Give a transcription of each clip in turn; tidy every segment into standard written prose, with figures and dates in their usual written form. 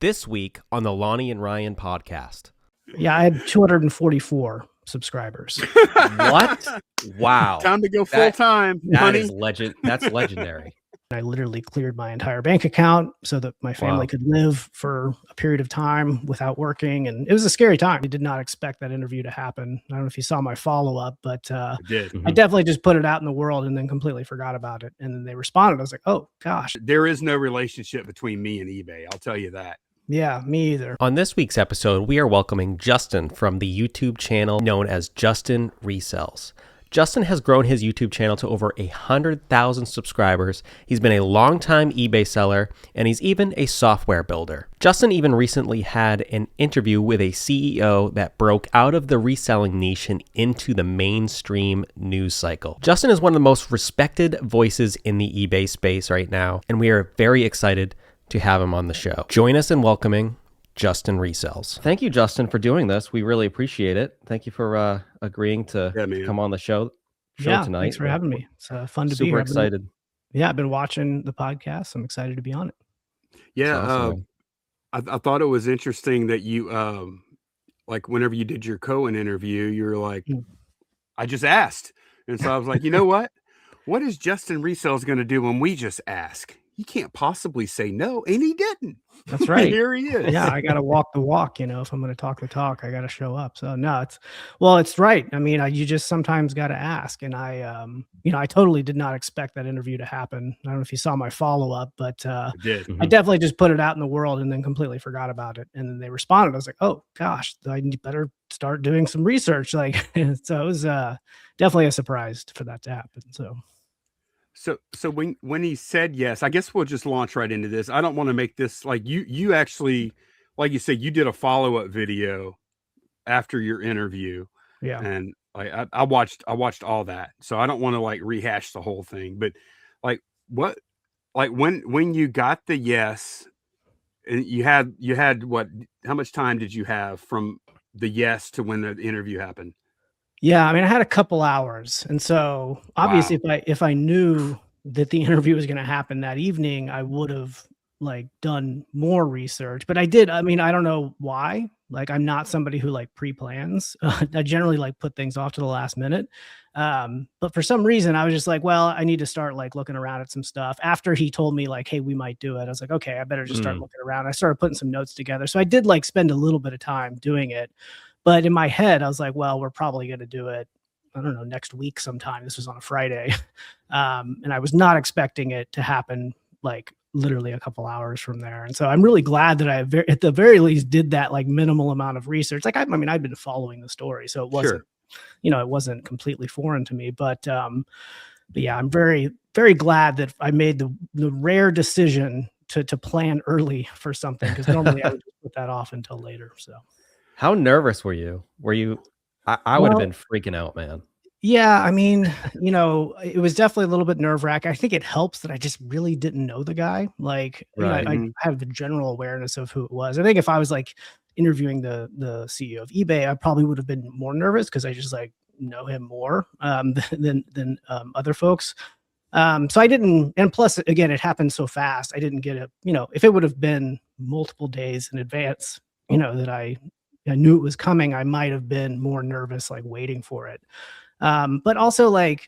This week on the Lonnie and Ryan podcast. Yeah, I had 244 subscribers. What? Wow. Time to go full time. That is That's legendary. I literally cleared my entire bank account so that my family could live for a period of time without working. And it was a scary time. I did not expect that interview to happen. I don't know if you saw my follow-up, but I definitely just put it out in the world and then completely forgot about it. And then they responded. I was like, oh, gosh. There is no relationship between me and eBay. I'll tell you that. Yeah, me either. On this week's episode, we are welcoming Justin from the YouTube channel known as Justin Resells. Justin has grown his YouTube channel to over 100,000 subscribers. He's been a longtime eBay seller, and he's even a software builder. Justin even recently had an interview with a CEO that broke out of the reselling niche and into the mainstream news cycle. Justin is one of the most respected voices in the eBay space right now, and we are very excited to have him on the show. Join us in welcoming Justin Resells. Thank you, Justin, for doing this. We really appreciate it. Thank you for agreeing to come on the show tonight. Thanks for having me. It's fun to be here. Super excited. I've been watching the podcast. I'm excited to be on it. Yeah, awesome. I thought it was interesting that you, like whenever you did your Cohen interview, you were like, I just asked. And so I was like, you know what? What is Justin Resells going to do when we just ask? He can't possibly say no, and he didn't. That's right. Here he is. Yeah, I got to walk the walk. If I'm going to talk the talk, I got to show up. So no, it's right. I mean, you just sometimes got to ask, and I totally did not expect that interview to happen. I don't know if you saw my follow up, but I definitely just put it out in the world and then completely forgot about it. And then they responded. I was like, oh gosh, I better start doing some research. So it was definitely a surprise for that to happen. So when he said yes, I guess we'll just launch right into this. I don't want to make this like you actually, like you said, you did a follow-up video after your interview. Yeah. And I watched all that. So I don't want to like rehash the whole thing, but when you got the yes, and you had what, how much time did you have from the yes to when the interview happened? Yeah, I mean, I had a couple hours. And so obviously if I knew that the interview was going to happen that evening, I would have done more research, but I did. I mean, I don't know why, I'm not somebody who pre-plans. I generally put things off to the last minute. But for some reason I was just well, I need to start looking around at some stuff. After he told me hey, we might do it, I was like, okay, I better just start looking around. I started putting some notes together. So I did spend a little bit of time doing it. But in my head, I was like, well, we're probably going to do it, I don't know, next week sometime. This was on a Friday. And I was not expecting it to happen literally a couple hours from there. And so I'm really glad that I at the very least did that minimal amount of research. I mean, I've been following the story, so it wasn't, it wasn't completely foreign to me. But yeah, I'm very, very glad that I made the rare decision to plan early for something, because normally I would just put that off until later. So. How nervous were you? I would have been freaking out, man. Yeah, I mean, it was definitely a little bit nerve-wracking. I think it helps that I just really didn't know the guy. I have the general awareness of who it was. I think if I was interviewing the CEO of eBay, I probably would have been more nervous because I just know him more than other folks. So I didn't, and plus again, it happened so fast. I didn't get if it would have been multiple days in advance, that I knew it was coming, I might have been more nervous, waiting for it. But also I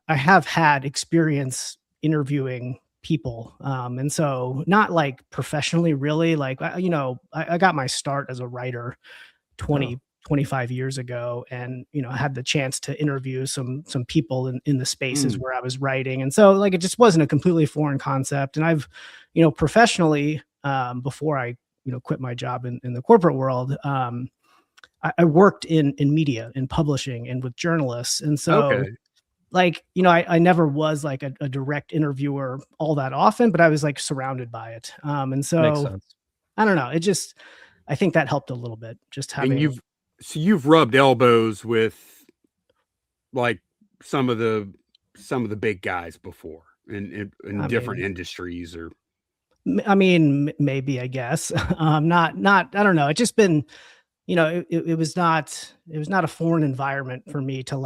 have had experience interviewing people. And so not professionally, really, I got my start as a writer 25 years ago, and, I had the chance to interview some people in the spaces where I was writing. And so it just wasn't a completely foreign concept. And I've, professionally, before I quit my job in the corporate world, I worked in media, in publishing, and with journalists. And so I never was a direct interviewer all that often, but I was surrounded by it. And so makes sense. I don't know. I think that helped a little bit, just having. And you've rubbed elbows with some of the big guys before in different industries, or. I mean, maybe, I guess. Not, I don't know. It's just been, it was not a foreign environment for me to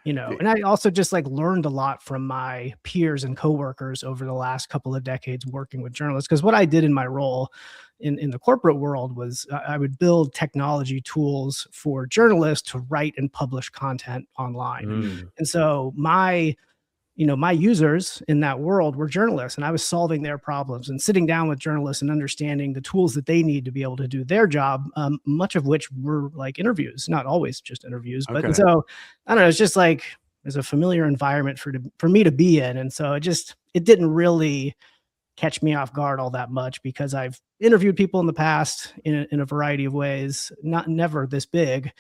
and I also just like learned a lot from my peers and coworkers over the last couple of decades working with journalists. Because what I did in my role in the corporate world was I would build technology tools for journalists to write and publish content online. And so my users in that world were journalists, and I was solving their problems and sitting down with journalists and understanding the tools that they need to be able to do their job, much of which were like interviews, not always just interviews. But and so I don't know, it's just like there's a familiar environment for me to be in. And so it didn't really catch me off guard all that much because I've interviewed people in the past in a variety of ways, never this big.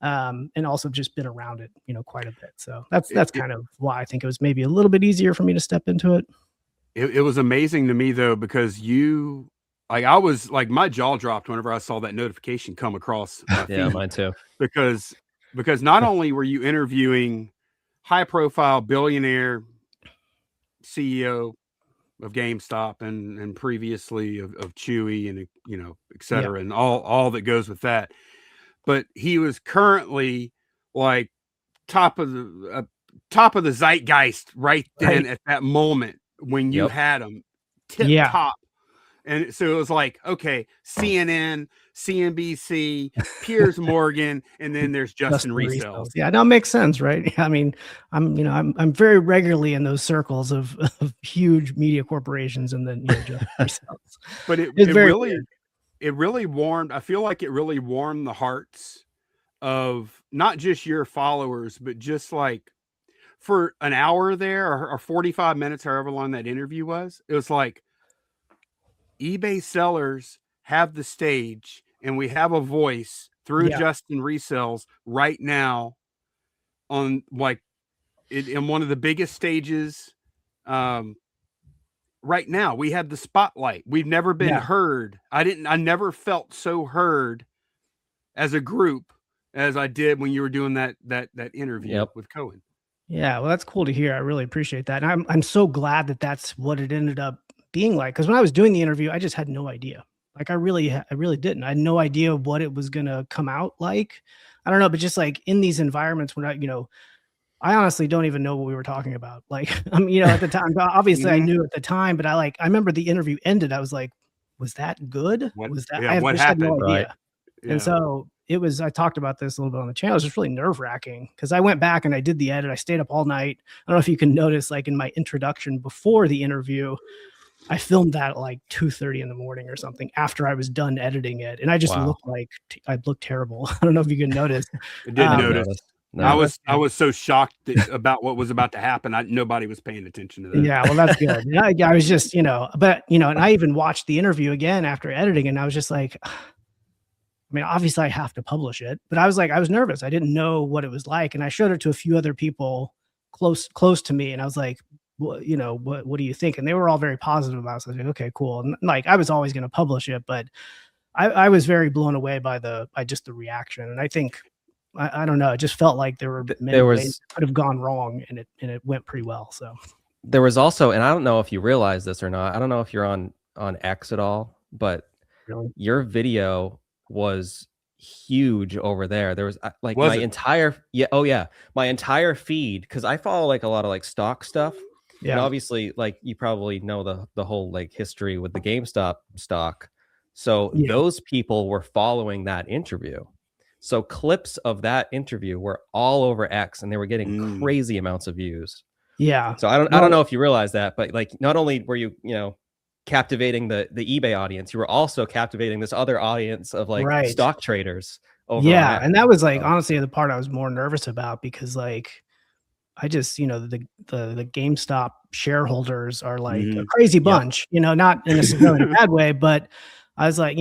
And also just been around it, quite a bit. So that's kind of why I think it was maybe a little bit easier for me to step into it. It was amazing to me though, because I was like, my jaw dropped whenever I saw that notification come across my feed. Yeah, mine too. Because not only were you interviewing high profile billionaire CEO of GameStop and previously of Chewy and, et cetera, and all that goes with that. But he was currently like top of the zeitgeist right then at that moment when you had him tip top. And so it was like, okay, CNN, CNBC, Piers Morgan, and then there's Justin Resells. Yeah, that makes sense, right? I mean, I'm very regularly in those circles of huge media corporations, and then Justin Resells. But it really warmed. I feel like it really warmed the hearts of not just your followers, but just like for an hour there or 45 minutes, however long that interview was, it was like eBay sellers have the stage and we have a voice through Justin Resells right now on like in one of the biggest stages. Right now we have the spotlight. We've never been heard. I never felt so heard as a group as I did when you were doing that interview with Cohen. Yeah. Well, that's cool to hear. I really appreciate that. And I'm so glad that that's what it ended up being like. Cause when I was doing the interview, I just had no idea. Like I really didn't. I had no idea what it was going to come out like. I don't know, but just like in these environments when I honestly don't even know what we were talking about. Like, at the time, obviously I knew at the time, but I remember the interview ended. I was like, was that good? What I happened? had no idea. Right. Yeah. And so I talked about this a little bit on the channel. It was just really nerve wracking because I went back and I did the edit. I stayed up all night. I don't know if you can notice, like in my introduction before the interview, I filmed that at like 2:30 in the morning or something after I was done editing it. And I just looked like I looked terrible. I don't know if you can notice. I didn't notice. No. I was so shocked about what was about to happen. Nobody was paying attention to that. Yeah, well, that's good. I was just, but and I even watched the interview again after editing, and I was just like, I mean, obviously I have to publish it, but I was nervous. I didn't know what it was like, and I showed it to a few other people close to me, and I was like, what do you think? And they were all very positive about it. So I was like, okay, cool. And like I was always going to publish it, but I was very blown away by just the reaction, and I think. I don't know. It just felt like there were many ways that could have gone wrong, and it went pretty well. So there was also, and I don't know if you realize this or not. I don't know if you're on X at all, but your video was huge over there. There was like my entire feed, because I follow like a lot of like stock stuff. Yeah, and obviously, like you probably know the whole like history with the GameStop stock. So those people were following that interview. So clips of that interview were all over X, and they were getting crazy amounts of views. Yeah. So I don't know if you realize that, but like not only were you captivating the eBay audience, you were also captivating this other audience of like stock traders. Yeah, and that was like honestly the part I was more nervous about, because like I just the GameStop shareholders are like a crazy bunch. Not in necessarily a bad way, but I was like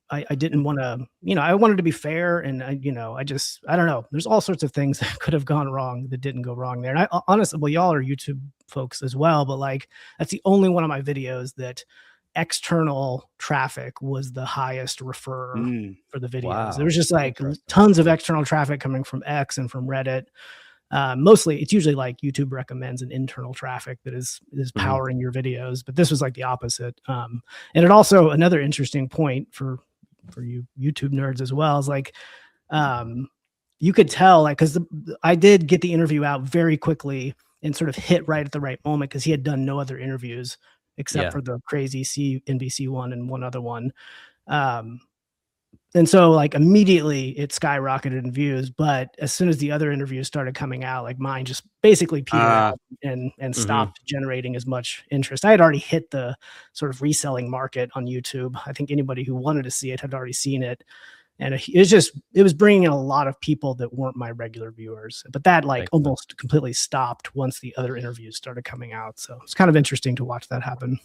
I didn't want to, I wanted to be fair, and I don't know. There's all sorts of things that could have gone wrong that didn't go wrong there. And I honestly, well, y'all are YouTube folks as well, but like that's the only one of my videos that external traffic was the highest referrer for the videos. Wow. There was just like tons of external traffic coming from X and from Reddit. Mostly it's usually like YouTube recommends an internal traffic that is powering your videos, but this was like the opposite. And it also, another interesting point for you YouTube nerds as well, is like, you could tell, like, because I did get the interview out very quickly and sort of hit right at the right moment because he had done no other interviews except for the crazy CNBC one and one other one. And so like immediately it skyrocketed in views, but as soon as the other interviews started coming out, like mine just basically petered out and stopped generating as much interest. I had already hit the sort of reselling market on YouTube. I think anybody who wanted to see it had already seen it. And it was bringing in a lot of people that weren't my regular viewers, but that like almost completely stopped once the other interviews started coming out. So it's kind of interesting to watch that happen.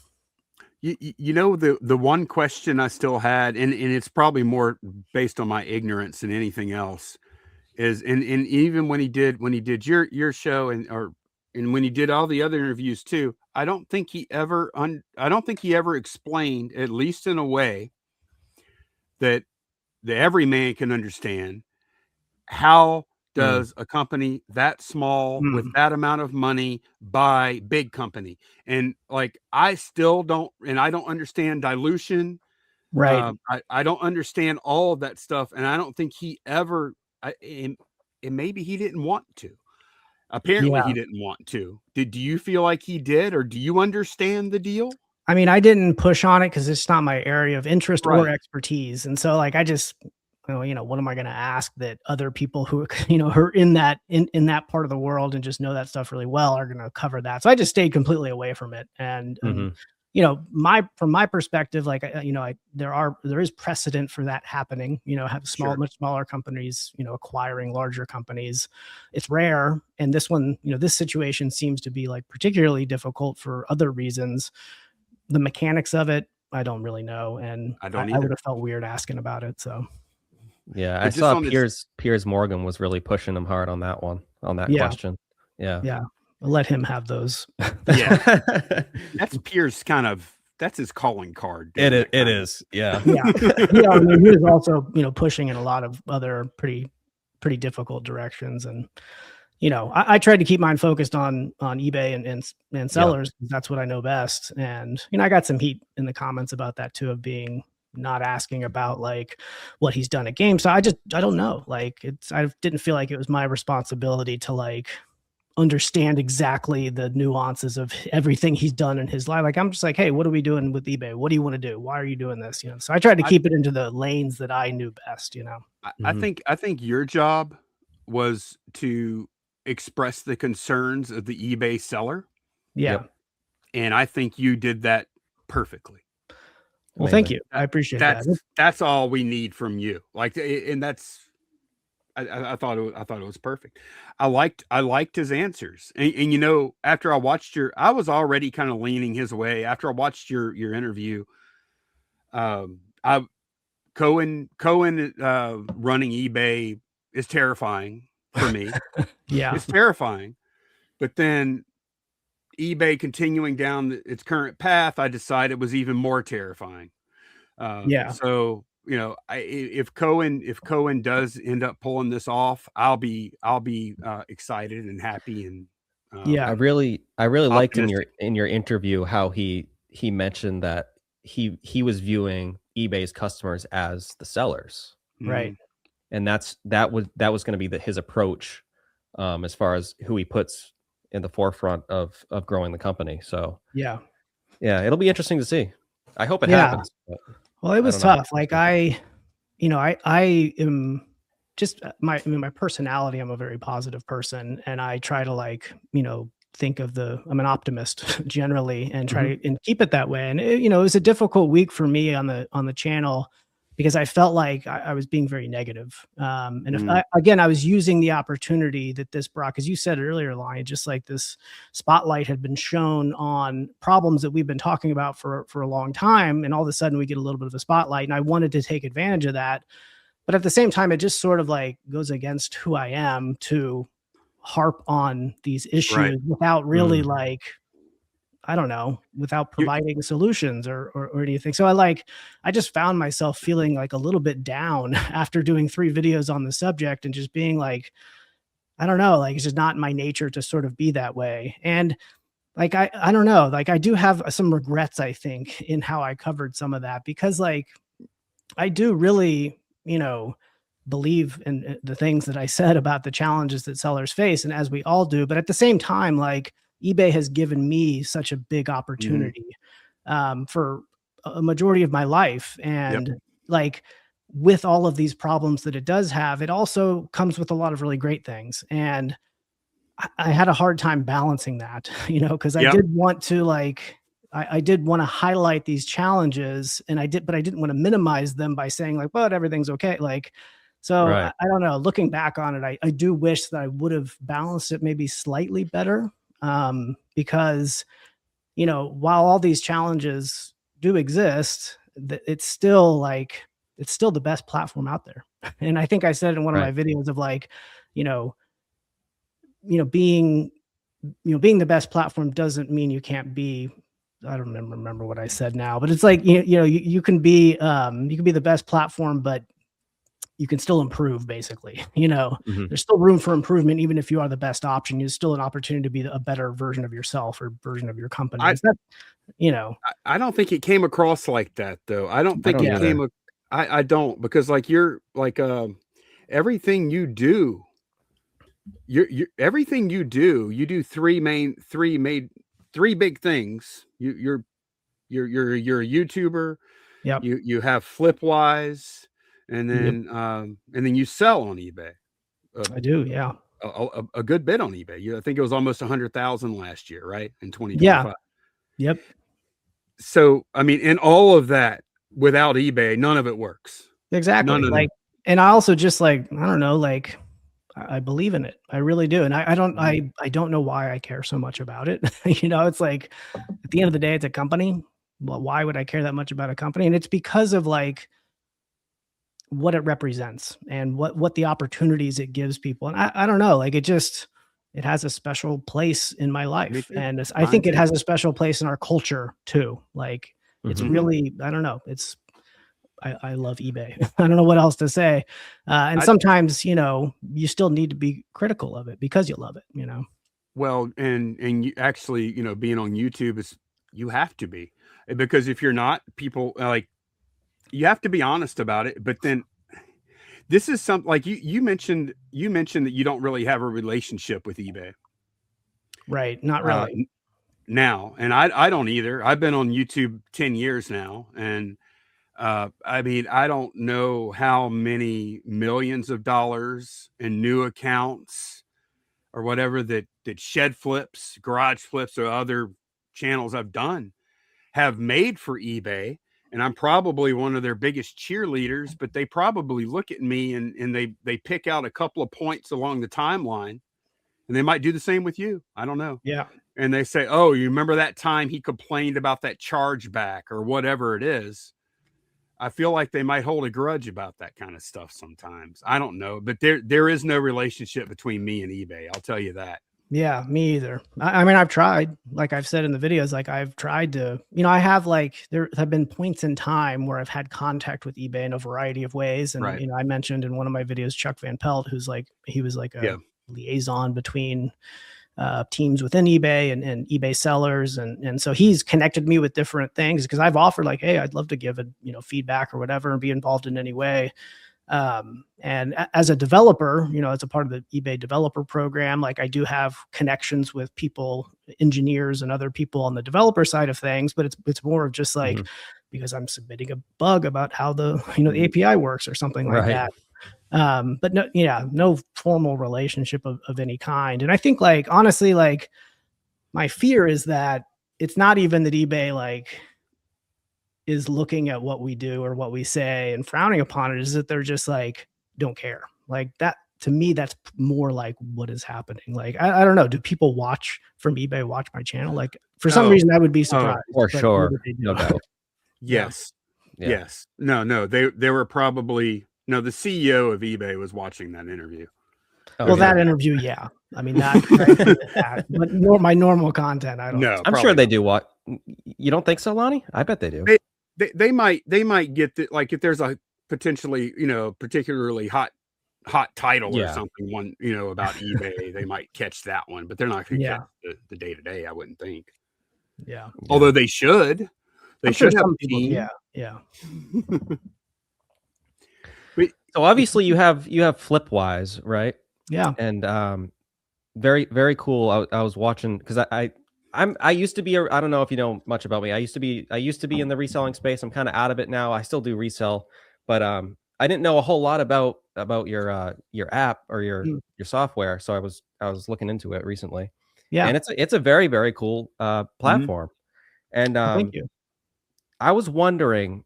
You know, the one question I still had, and it's probably more based on my ignorance than anything else, is and even when he did your show and when he did all the other interviews too, I don't think he ever explained, at least in a way that every man can understand, how does a company that small with that amount of money buy big company? And like, I still don't, and I don't understand dilution. Right. I don't understand all of that stuff. And I don't think he ever, and maybe he didn't want to. Apparently he didn't want to. Do you feel like he did, or do you understand the deal? I mean, I didn't push on it because it's not my area of interest or expertise. And so like, I just, you know, what am I going to ask that other people who, you know, are in that part of the world and just know that stuff really well are going to cover that. So I just stayed completely away from it. And, you know, from my perspective, like, you know, there is precedent for that happening, you know, have much smaller companies, you know, acquiring larger companies. It's rare. And this one, you know, this situation seems to be like particularly difficult for other reasons. The mechanics of it, I don't really know. And I would have felt weird asking about it. So. Yeah, I saw Piers Morgan was really pushing him hard on that question. Yeah. I'll let him have those. That's Piers that's his calling card. It is. Yeah. Yeah. I mean, he was also, you know, pushing in a lot of other pretty difficult directions. And, you know, I tried to keep mine focused on eBay and sellers. That's what I know best. And, you know, I got some heat in the comments about that too, of being not asking about like what he's done at GameStop. I don't know. Like I didn't feel like it was my responsibility to like understand exactly the nuances of everything he's done in his life. Like, I'm just like, hey, what are we doing with eBay? What do you want to do? Why are you doing this? You know, so I tried to keep it into the lanes that I knew best, you know. I think your job was to express the concerns of the eBay seller. Yeah. And I think you did that perfectly. Well, thank you. I appreciate that. That's all we need from you. Like, and that's, I thought it was perfect. I liked his answers. And you know, after I watched I was already kind of leaning his way after I watched your interview. Cohen running eBay is terrifying for me. Yeah. It's terrifying. But then eBay continuing down its current path, I decided was even more terrifying. So, you know, if Cohen does end up pulling this off, I'll be excited and happy. And I really liked in your interview how he mentioned that he was viewing eBay's customers as the sellers, right? And that was going to be his approach as far as who he puts in the forefront of growing the company. So yeah, it'll be interesting to see. I hope it happens. Well, it was tough. Like I am just my personality. I'm a very positive person, and I try to like, you know, think of I'm an optimist generally, and try to and keep it that way. And you know, it was a difficult week for me on the channel because I felt like I was being very negative. And if I was using the opportunity that this brought, because you said it earlier, Lonnie, just like this spotlight had been shown on problems that we've been talking about for a long time. And all of a sudden we get a little bit of a spotlight, and I wanted to take advantage of that. But at the same time, it just sort of like goes against who I am to harp on these issues without really like, I don't know, without providing solutions or anything. So I just found myself feeling like a little bit down after doing 3 videos on the subject and just being like, I don't know, like it's just not my nature to sort of be that way. And like, I don't know, like I do have some regrets, I think, in how I covered some of that, because like I do really, you know, believe in the things that I said about the challenges that sellers face, and as we all do. But at the same time, like, eBay has given me such a big opportunity for a majority of my life. And like, with all of these problems that it does have, it also comes with a lot of really great things. And I had a hard time balancing that, because I did want to like, I did want to highlight these challenges, and but I didn't want to minimize them by saying like, well, everything's okay. Like, so Right. I don't know, looking back on it, I do wish that I would have balanced it maybe slightly better. Because, while all these challenges do exist, it's still the best platform out there. And I think I said in one of my videos of like, being the best platform doesn't mean you can't be, I don't remember what I said now, but it's like, you can be the best platform, but you can still improve, basically. There's still room for improvement. Even if you are the best option, there's still an opportunity to be a better version of yourself or version of your company. I don't think it came across like that, though. I don't think it came. I don't, because like you're like everything you do, everything you do three big things. You're a YouTuber. Yep. You have Flipwise, and then you sell on eBay. I do, yeah. A good bit on eBay. I think it was almost 100,000 last year, right? In 2025. Yeah. Yep. So, I mean, in all of that, without eBay, none of it works. Exactly. Like, and I also just like, I don't know, like, I believe in it. I really do. And I don't know why I care so much about it. It's like, at the end of the day, it's a company. Well, why would I care that much about a company? And it's because of like what it represents and what the opportunities it gives people. And I don't know, like, it has a special place in my life. And I think it has a special place in our culture too. Like, it's really, I don't know. I love eBay. I don't know what else to say. And sometimes, you still need to be critical of it because you love it, Well, and you actually, being on YouTube is, you have to be, because if you're not, people like, you have to be honest about it. But then this is something like you mentioned that you don't really have a relationship with eBay. Right. Not really. Now. And I don't either. I've been on YouTube 10 years now. And I mean, I don't know how many millions of dollars in new accounts or whatever that Shed Flips, Garage Flips, or other channels I've done have made for eBay. And I'm probably one of their biggest cheerleaders, but they probably look at me and they pick out a couple of points along the timeline, and they might do the same with you. I don't know. Yeah. And they say, oh, you remember that time he complained about that chargeback or whatever it is? I feel like they might hold a grudge about that kind of stuff sometimes. I don't know, but there is no relationship between me and eBay. I'll tell you that. Yeah, me either. I mean, I've tried, like I've said in the videos, like I've tried to, I have there have been points in time where I've had contact with eBay in a variety of ways. And, I mentioned in one of my videos, Chuck Van Pelt, he was like a liaison between teams within eBay and eBay sellers. And so he's connected me with different things because I've offered like, hey, I'd love to give feedback or whatever and be involved in any way. And as a developer, as a part of the eBay developer program, like I do have connections with people, engineers and other people on the developer side of things, but it's more of just like, because I'm submitting a bug about how the API works or something like that. But no formal relationship of any kind. And I think like, honestly, like my fear is that it's not even that eBay like is looking at what we do or what we say and frowning upon it, is that they're just like, don't care. Like that, to me, that's more like what is happening. Like, I don't know. Do people watch my channel? Like for some reason I would be surprised. For sure. No doubt. Yes. Yes. No, they were probably, the CEO of eBay was watching that interview. Well, that interview, yeah. I mean, that, but my normal content, I don't know. I'm sure they do. What, you don't think so, Lonnie? I bet they do. They might get that, like if there's a potentially, particularly hot title or something, one, about eBay, they might catch that one, but they're not going to catch the day-to-day, I wouldn't think. Yeah. Although they should. They should have a team. Yeah. But So obviously you have Flipwise, right? Yeah. And very, very cool. I was watching because I used to be I don't know if you know much about me. I used to be in the reselling space. I'm kind of out of it now. I still do resell, but I didn't know a whole lot about your app or your software. So I was looking into it recently. Yeah. And it's a very, very cool platform. And Well, thank you. I was wondering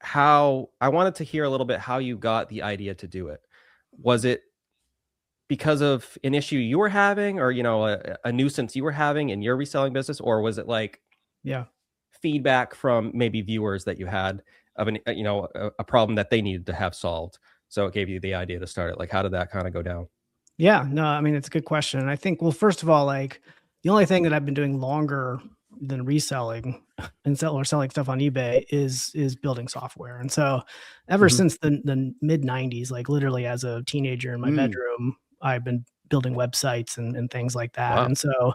how I wanted to hear a little bit how you got the idea to do it. Was it because of an issue you were having, or a nuisance you were having in your reselling business, or was it like Yeah. feedback from maybe viewers that you had of a problem that they needed to have solved, so it gave you the idea to start it? Like, how did that kind of go down? Yeah, no, I mean, it's a good question. And I think, well, first of all, like the only thing that I've been doing longer than reselling and selling stuff on eBay is building software. And so ever Mhm. since the mid 90s, like literally as a teenager in my bedroom, I've been building websites and things like that. Wow. And so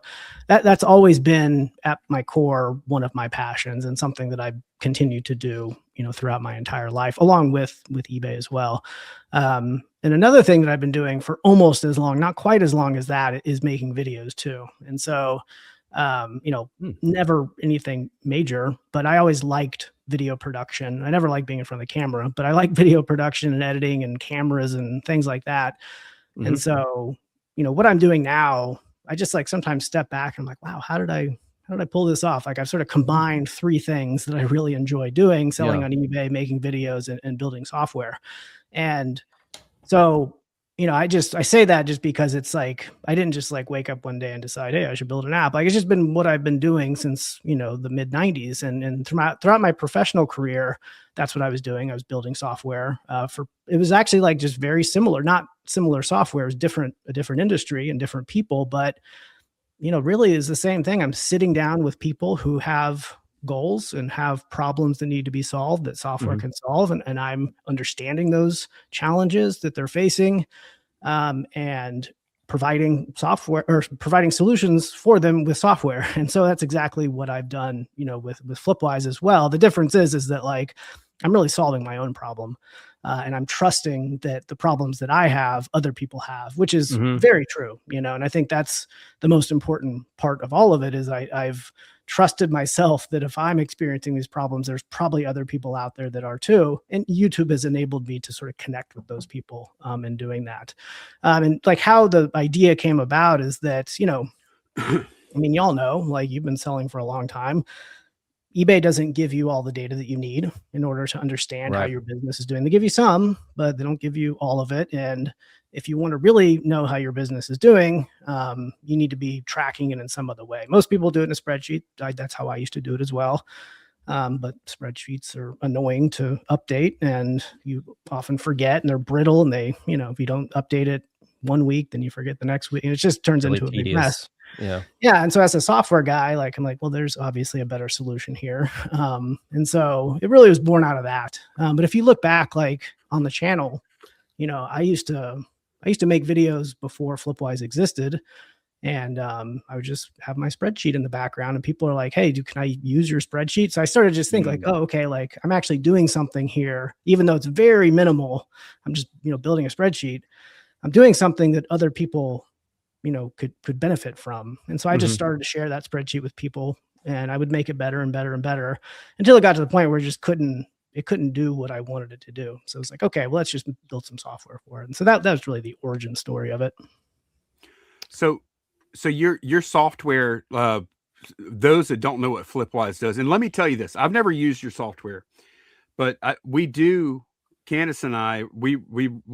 that's always been at my core one of my passions and something that I've continued to do, throughout my entire life, along with eBay as well. And another thing that I've been doing for almost as long, not quite as long as that, is making videos too. And so, never anything major, but I always liked video production. I never liked being in front of the camera, but I like video production and editing and cameras and things like that. And Mhm. so, what I'm doing now, I just like sometimes step back and I'm like, wow, how did I pull this off? Like I've sort of combined three things that I really enjoy doing: selling Yeah. on eBay, making videos, and building software. And so, I say that just because it's like I didn't just like wake up one day and decide, hey, I should build an app. Like it's just been what I've been doing since, the mid 90s. And throughout my professional career, that's what I was doing. I was building software it was actually like just very similar, not similar software, it was a different industry and different people, but really is the same thing. I'm sitting down with people who have goals and have problems that need to be solved that software Mhm. can solve. And I'm understanding those challenges that they're facing, and providing software or providing solutions for them with software. And so that's exactly what I've done, with Flipwise as well. The difference is that like I'm really solving my own problem. And I'm trusting that the problems that I have, other people have, which is Mhm. very true, and I think that's the most important part of all of it is I've trusted myself that if I'm experiencing these problems, there's probably other people out there that are too. And YouTube has enabled me to sort of connect with those people in doing that. And like how the idea came about is that, I mean, y'all know, like you've been selling for a long time. eBay doesn't give you all the data that you need in order to understand how Right. your business is doing. They give you some, but they don't give you all of it. And if you want to really know how your business is doing, you need to be tracking it in some other way. Most people do it in a spreadsheet. That's how I used to do it as well. But spreadsheets are annoying to update and you often forget and they're brittle and they, if you don't update it one week, then you forget the next week. And it just turns Really into a big mess. tedious. Yeah. Yeah, and so as a software guy, like I'm like, well, there's obviously a better solution here, and so it really was born out of that. But if you look back, like on the channel, I used to make videos before Flipwise existed, and I would just have my spreadsheet in the background, and people are like, "Hey, can I use your spreadsheet?" So I started to just think like, "Oh, okay, like I'm actually doing something here, even though it's very minimal. I'm just building a spreadsheet. I'm doing something that other people." Could benefit from. And so I just Mhm. started to share that spreadsheet with people and I would make it better and better and better until it got to the point where it couldn't do what I wanted it to do. So it's like, okay, well, let's just build some software for it. And so that was really the origin story of it. So your software, those that don't know what Flipwise does, and let me tell you this, I've never used your software, but we do, Candace and I, we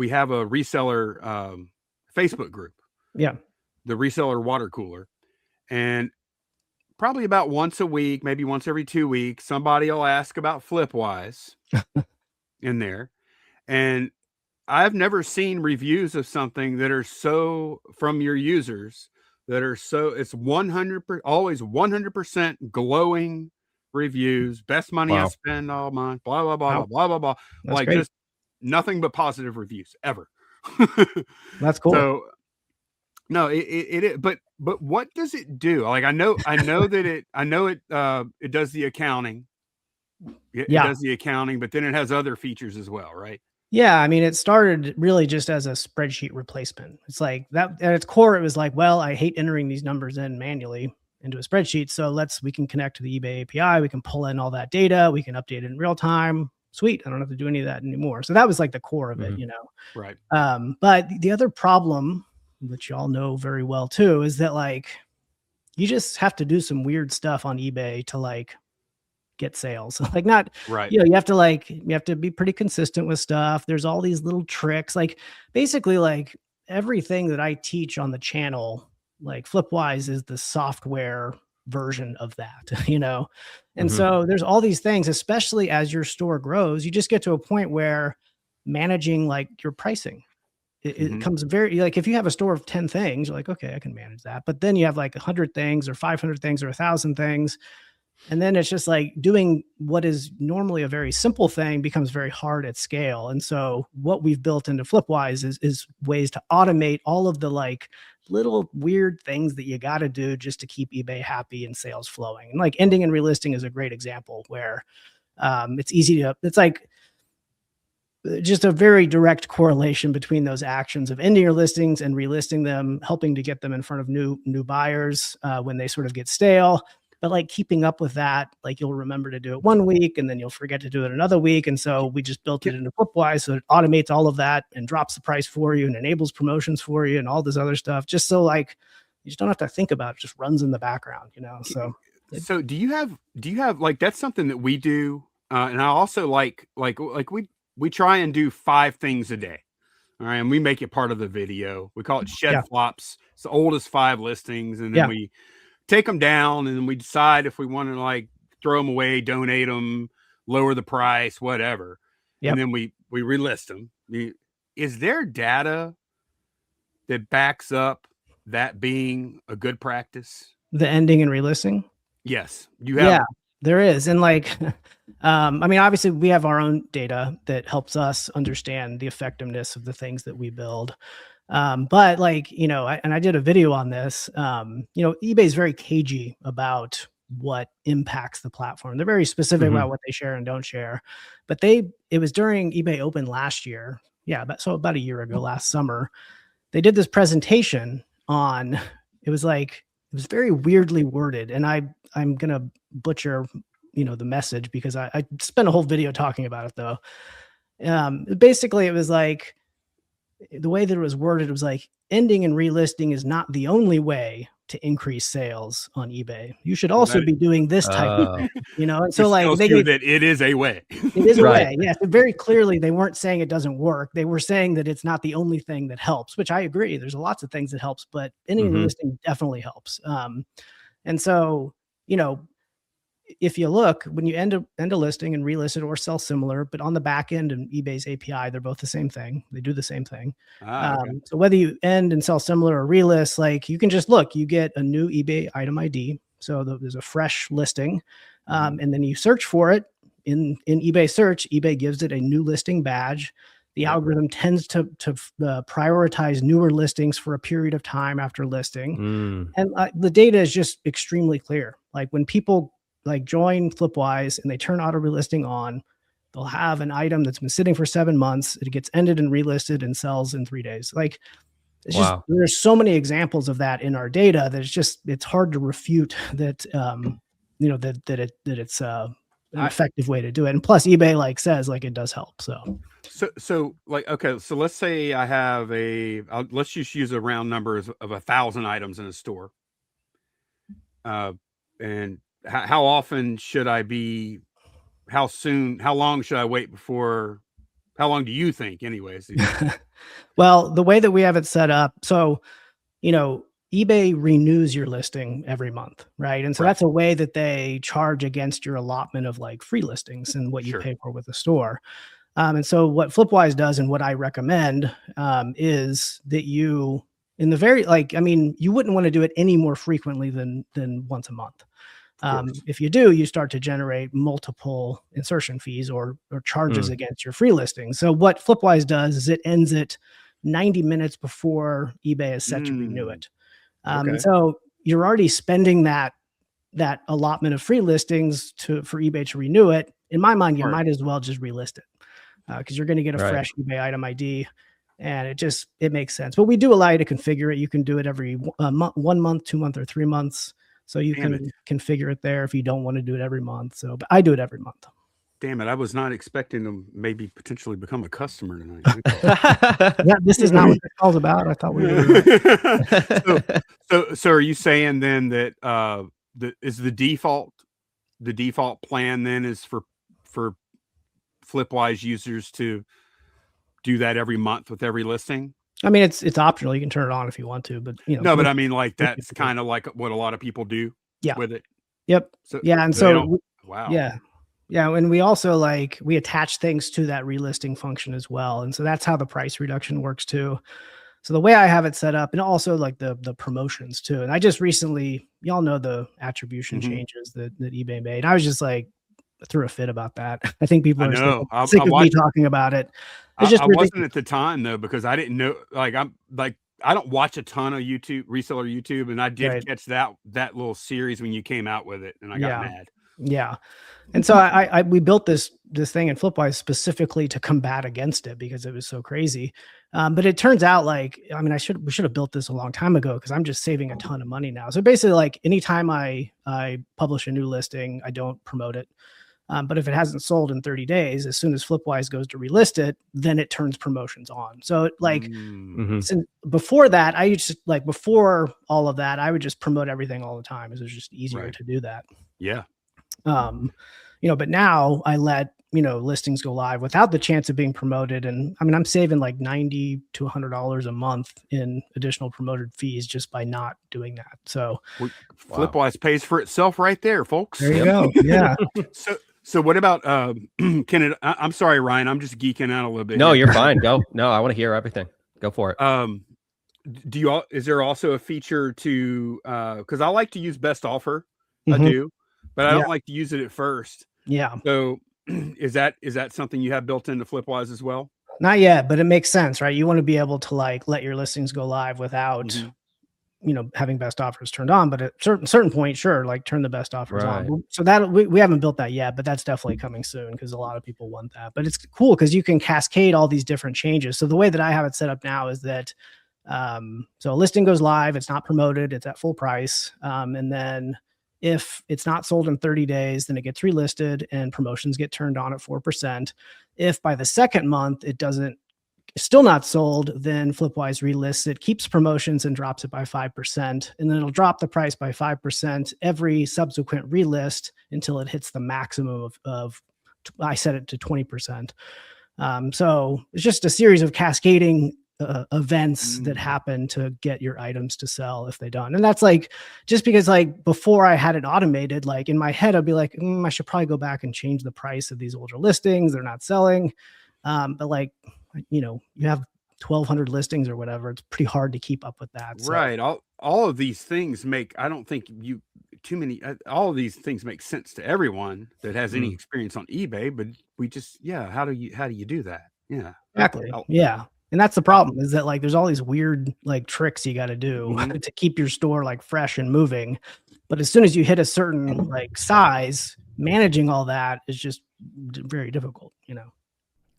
have a reseller Facebook group, Yeah. the reseller water cooler. And probably about once a week, maybe once every 2 weeks, somebody will ask about Flipwise in there. And I've never seen reviews of something that are so from your users that are so it's 100% always 100% glowing reviews, best money I Wow. spend all month, blah blah blah Wow. blah blah blah, That's like great. just nothing but positive reviews ever. That's cool. So no, but what does it do? Like I know that it does the accounting. It Yeah. does the accounting, but then it has other features as well, right? Yeah, I mean, it started really just as a spreadsheet replacement. It's like that at its core, it was like, well, I hate entering these numbers in manually into a spreadsheet. So we can connect to the eBay API. We can pull in all that data. We can update it in real time. Sweet. I don't have to do any of that anymore. So that was like the core of it, Right. But the other problem, which y'all know very well too, is that like, you just have to do some weird stuff on eBay to like get sales. Like not, Right. you have to be pretty consistent with stuff. There's all these little tricks, like basically like everything that I teach on the channel, like Flipwise is the software version of that, And so there's all these things, especially as your store grows, you just get to a point where managing like your pricing, it comes very like if you have a store of 10 things, you're like, okay, I can manage that. But then you have like 100 things or 500 things or 1,000 things. And then it's just like doing what is normally a very simple thing becomes very hard at scale. And so what we've built into Flipwise is ways to automate all of the like little weird things that you got to do just to keep eBay happy and sales flowing. And like ending and relisting is a great example where it's like just a very direct correlation between those actions of ending your listings and relisting them, helping to get them in front of new buyers when they sort of get stale. But like keeping up with that, like you'll remember to do it one week and then you'll forget to do it another week. And so we just built it into Flipwise so it automates all of that and drops the price for you and enables promotions for you and all this other stuff. Just so like you just don't have to think about it, just runs in the background, So do you have like that's something that we do, and I also like we try and do 5 things a day. All right, and we make it part of the video. We call it shed flops. It's the oldest 5 listings, and then we take them down, and then we decide if we want to like throw them away, donate them, lower the price, whatever. And then we relist them. Is there data that backs up that being a good practice? The ending and relisting? Yes, you have. Yeah, there is. And like, I mean, obviously we have our own data that helps us understand the effectiveness of the things that we build. But like, I did a video on this, eBay is very cagey about what impacts the platform. They're very specific about what they share and don't share, but it was during eBay Open last year. Yeah. About a year ago, last summer, they did this presentation on, it was very weirdly worded. And I'm going to butcher, the message because I spent a whole video talking about it though. Basically it was like, the way that it was worded, it was like ending and relisting is not the only way to increase sales on eBay. You should also be doing this type of thing, And so like that it is a way. It is a way. Yeah. So very clearly they weren't saying it doesn't work. They were saying that it's not the only thing that helps, which I agree. There's lots of things that helps, but ending and relisting definitely helps. And so, if you look, when you end a listing and relist it or sell similar, but on the back end and eBay's API, they're both the same thing. They do the same thing. Okay. So whether you end and sell similar or relist, like you can just look, you get a new eBay item ID. So there's a fresh listing. And then you search for it in eBay search, eBay gives it a new listing badge. The algorithm tends to prioritize newer listings for a period of time after listing. And the data is just extremely clear. Like when people like join Flipwise and they turn auto relisting on, they'll have an item that's been sitting for 7 months. It gets ended and relisted and sells in 3 days. Like it's just, there's so many examples of that in our data that it's hard to refute that, that it's an effective way to do it. And plus eBay says it does help. So like, okay, so let's say I have let's just use a round number of 1,000 items in a store. And how often should I be, how long should I wait before, how long do you think anyways? Well, the way that we have it set up, so, eBay renews your listing every month, right? And so that's a way that they charge against your allotment of free listings and what you pay for with the store. And so what Flipwise does and what I recommend is that you, in the very, you wouldn't want to do it any more frequently than once a month. If you do, you start to generate multiple insertion fees or charges against your free listings. So what Flipwise does is it ends it 90 minutes before eBay is set to renew it. And so you're already spending that allotment of free listings for eBay to renew it. In my mind, you might as well just relist it. because you're going to get a fresh eBay item ID. And it makes sense. But we do allow you to configure it. You can do it every 1 month, 2 months, or 3 months. So you can configure it there if you don't want to do it every month. So, but I do it every month. Damn it. I was not expecting to maybe potentially become a customer tonight. Yeah, this is not what this call's about. I thought we were. So are you saying then that the default plan then is for Flipwise users to do that every month with every listing? I mean, it's optional. You can turn it on if you want to, but no, but I mean, like that's kind of like what a lot of people do with it. Yep. So, yeah. And so, wow. Yeah. Yeah. And we also we attach things to that relisting function as well. And so that's how the price reduction works too. So the way I have it set up, and also like the promotions too. And I just recently, y'all know the attribution changes that eBay made. I was just like, threw a fit about that. I think people are sick of me talking about it. I wasn't at the time though, because I didn't know, I don't watch a ton of reseller YouTube, and I did catch that little series when you came out with it, and I got mad. Yeah. And so we built this thing in Flipwise specifically to combat against it because it was so crazy. But it turns out we should have built this a long time ago, because I'm just saving a ton of money now. So basically, like anytime I publish a new listing, I don't promote it. But if it hasn't sold in 30 days, as soon as Flipwise goes to relist it, then it turns promotions on. So since before that, I used to, before all of that, I would just promote everything all the time. It was just easier to do that. Yeah. But now I let, listings go live without the chance of being promoted. And I mean, I'm saving like $90 to $100 a month in additional promoted fees just by not doing that. So Flipwise pays for itself right there, folks. There you go. Yeah. So what about I'm sorry, Ryan, I'm just geeking out a little bit. No, you're fine. Go. No, I want to hear everything. Go for it. Is there also a feature to because I like to use best offer. I do, but I don't like to use it at first. Yeah. So is that something you have built into Flipwise as well? Not yet, but it makes sense, right? You want to be able to let your listings go live without having best offers turned on, but at certain point, sure, turn the best offers on. So that we haven't built that yet, but that's definitely coming soon, because a lot of people want that. But it's cool because you can cascade all these different changes. So the way that I have it set up now is that so a listing goes live, it's not promoted, it's at full price, and then if it's not sold in 30 days, then it gets relisted and promotions get turned on at 4%. If by the second month still not sold, then Flipwise relists it, keeps promotions, and drops it by 5%. And then it'll drop the price by 5% every subsequent relist until it hits the maximum of I set it to 20%. So it's just a series of cascading events that happen to get your items to sell if they don't. And that's just because before I had it automated, in my head, I'd be like, I should probably go back and change the price of these older listings. They're not selling. But you have 1,200 listings or whatever. It's pretty hard to keep up with that. So. Right. All of these things all of these things make sense to everyone that has any experience on eBay, but we just, how do you do that? Yeah. Exactly. Yeah. And that's the problem, is that there's all these weird tricks you got to do to keep your store fresh and moving. But as soon as you hit a certain size, managing all that is just very difficult,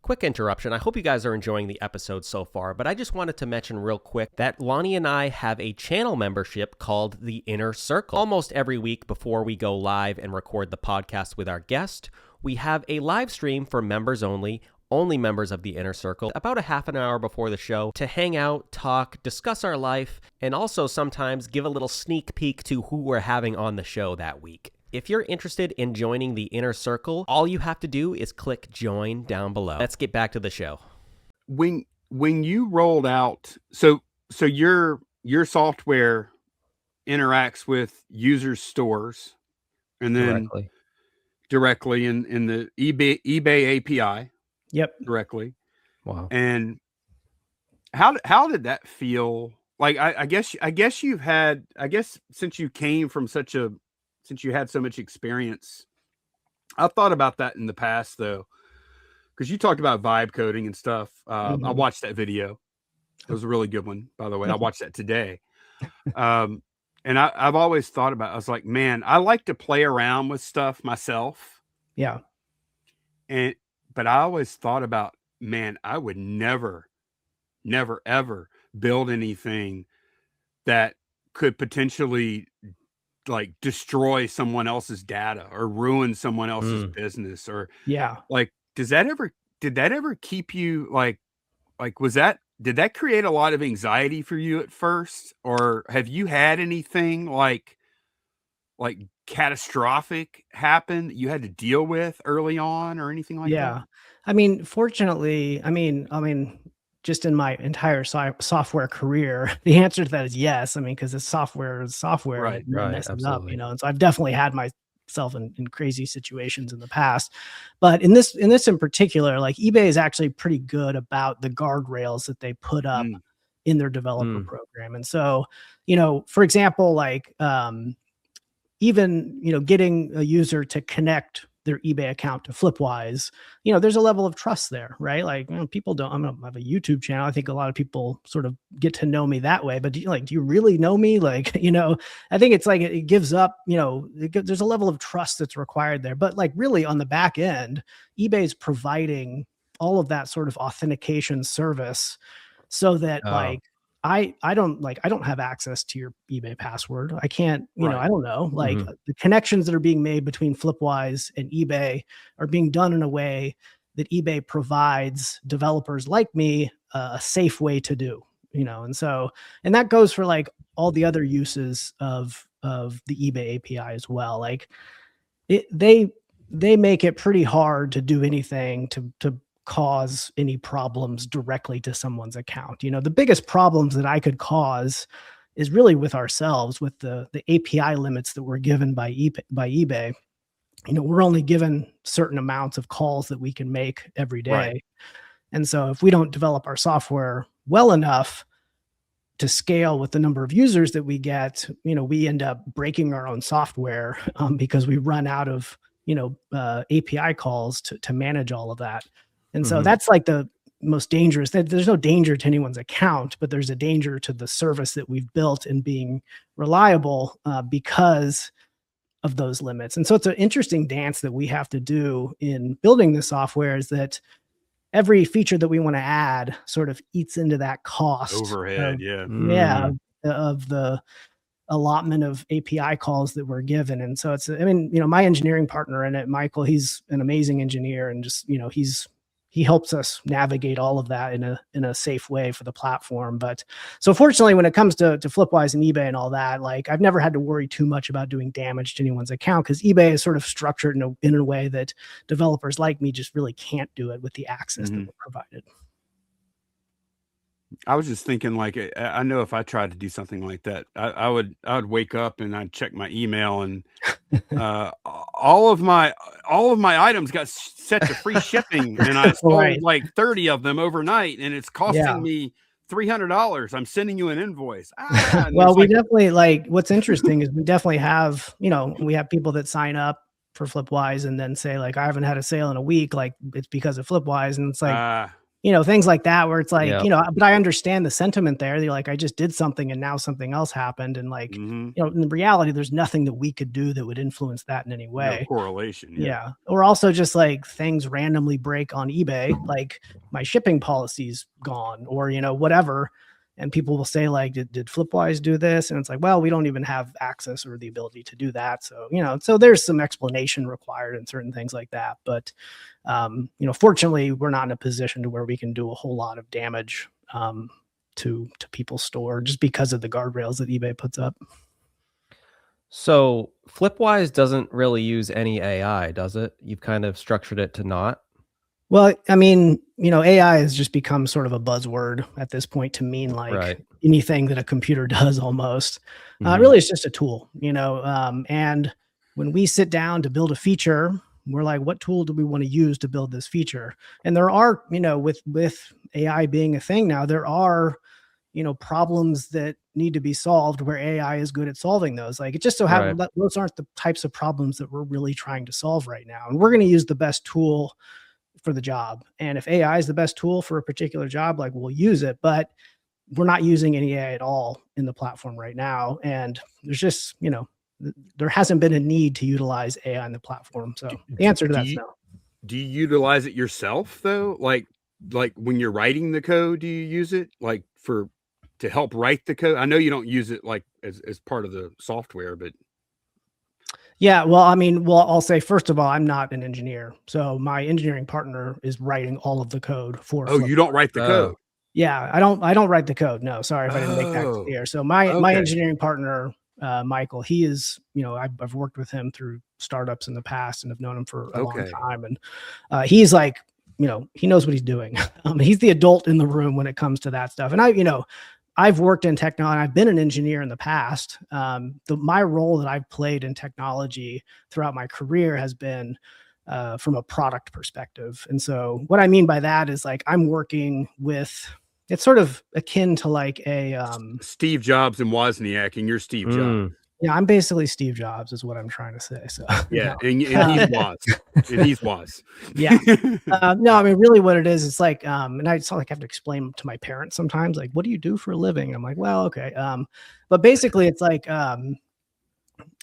Quick interruption. I hope you guys are enjoying the episode so far, but I just wanted to mention real quick that Lonnie and I have a channel membership called The Inner Circle. Almost every week before we go live and record the podcast with our guest, we have a live stream for members only members of the Inner Circle, about a half an hour before the show, to hang out, talk, discuss our life, and also sometimes give a little sneak peek to who we're having on the show that week. If you're interested in joining the Inner Circle, all you have to do is click join down below. Let's get back to the show. When you rolled out, so your software interacts with users' stores, and then directly in the eBay API. Yep. Directly. Wow. And how did that feel? I guess since you had so much experience, I've thought about that in the past though, because you talked about vibe coding and stuff. I watched that video. It was a really good one, by the way. I watched that today. And I've always thought about, I was like, man, I like to play around with stuff myself. Yeah. but I always thought about, man, I would never, ever build anything that could potentially like destroy someone else's data or ruin someone else's business, or Yeah. like, did that ever keep you like did that create a lot of anxiety for you at first? Or have you had anything like catastrophic happen that you had to deal with early on or anything like that? Yeah. I mean, fortunately, just in my entire software career, the answer to that is yes. I mean, because it's software is software, and it messes up, And so I've definitely had myself in crazy situations in the past. But in this in particular, like eBay is actually pretty good about the guardrails that they put up in their developer program. And so, for example, like even, getting a user to connect their eBay account to Flipwise, there's a level of trust there, right? Like, people don't, I have a YouTube channel. I think a lot of people sort of get to know me that way, but do you really know me? Like, I think it's like, it gives up, there's a level of trust that's required there, but like really on the back end, eBay's providing all of that sort of authentication service so that I don't have access to your eBay password. I can't, I don't know, like the connections that are being made between Flipwise and eBay are being done in a way that eBay provides developers like me a safe way to do, and so, and that goes for like all the other uses of the eBay API as well. Like they make it pretty hard to do anything to cause any problems directly to someone's account. The biggest problems that I could cause is really with ourselves, with the API limits that we're given by eBay. We're only given certain amounts of calls that we can make every day. Right. And so if we don't develop our software well enough to scale with the number of users that we get, we end up breaking our own software because we run out of, API calls to manage all of that. And so that's like the most dangerous. There's no danger to anyone's account, but there's a danger to the service that we've built in being reliable because of those limits. And so it's an interesting dance that we have to do in building the software, is that every feature that we want to add sort of eats into that cost overhead. Of the allotment of API calls that we're given. And so it's, my engineering partner in it, Michael, he's an amazing engineer, and just, he helps us navigate all of that in a safe way for the platform. But so fortunately, when it comes to Flipwise and eBay and all that, like I've never had to worry too much about doing damage to anyone's account, because eBay is sort of structured in a way that developers like me just really can't do it with the access that we're provided. I was just thinking, like, I know if I tried to do something like that, I would wake up and I'd check my email, and all of my items got set to free shipping, and I sold like 30 of them overnight, and it's costing me $300. I'm sending you an invoice. Well, we definitely, like, what's interesting is we definitely have, we have people that sign up for Flipwise and then say, like, I haven't had a sale in a week, like it's because of Flipwise. And it's like, things like that, where it's like, but I understand the sentiment there. They're like, I just did something and now something else happened. And like, in reality, there's nothing that we could do that would influence that in any way. No correlation. Yeah. Or also just like things randomly break on eBay, like my shipping policy's gone, or, whatever. And people will say, like, did Flipwise do this? And it's like, well, we don't even have access or the ability to do that. So, so there's some explanation required in certain things like that. But, fortunately, we're not in a position to where we can do a whole lot of damage to people's store just because of the guardrails that eBay puts up. So Flipwise doesn't really use any AI, does it? You've kind of structured it to not. Well, AI has just become sort of a buzzword at this point to mean like anything that a computer does almost. Really, it's just a tool, and when we sit down to build a feature, we're like, what tool do we want to use to build this feature? And there are, with AI being a thing now, there are, problems that need to be solved where AI is good at solving those. Like, it just so happens that those aren't the types of problems that we're really trying to solve right now. And we're going to use the best tool for the job. And if AI is the best tool for a particular job, like, we'll use it, but we're not using any AI at all in the platform right now. And there's just, there hasn't been a need to utilize AI on the platform. So the answer to that is no. do you utilize it yourself though? Like when you're writing the code, do you use it like to help write the code? I know you don't use it like as part of the software, but yeah, well, I mean, well, I'll say first of all, I'm not an engineer, so my engineering partner is writing all of the code for. Oh, you don't write the code? Yeah, I don't write the code. No, sorry if I didn't make that clear. So my engineering partner, Michael, he is, I've worked with him through startups in the past and have known him for a long time, and he's like, he knows what he's doing. He's the adult in the room when it comes to that stuff. And I've worked in technology. I've been an engineer in the past. My role that I've played in technology throughout my career has been from a product perspective. And so what I mean by that is like I'm working with. It's sort of akin to like a Steve Jobs and Wozniak, and you're Steve Jobs. Yeah, I'm basically Steve Jobs, is what I'm trying to say. So yeah, and he's Woz, and he's Woz. Yeah, no, I mean, really, what it is, it's like, and I like have to explain to my parents sometimes, like, what do you do for a living? I'm like, well, okay, but basically, it's like,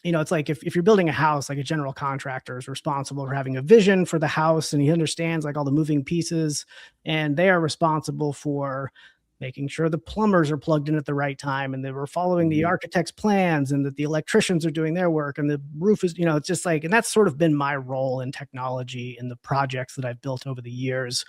it's like if you're building a house, like a general contractor is responsible for having a vision for the house, and he understands like all the moving pieces, and they are responsible for making sure the plumbers are plugged in at the right time, and they were following the architect's plans, and that the electricians are doing their work, and the roof is, it's just like, and that's sort of been my role in technology in the projects that I've built over the years,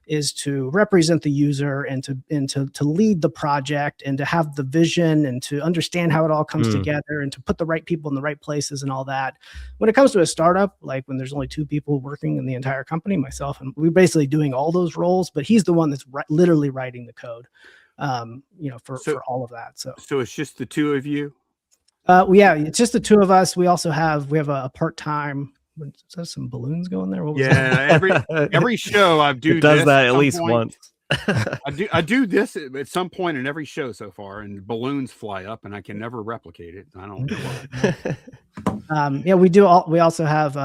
is to represent the user and to lead the project and to have the vision and to understand how it all comes together and to put the right people in the right places and all that. When it comes to a startup, like when there's only 2 people working in the entire company, myself, and we're basically doing all those roles, but he's the one that's literally writing the code, for all of that. So it's just the 2 of you? Yeah, it's just the 2 of us. We have a part-time. Is there some balloons going there? What was that? every show I do it does that at least once. I do this at some point in every show so far, and balloons fly up, and I can never replicate it. I don't know why. Yeah, we do. We also have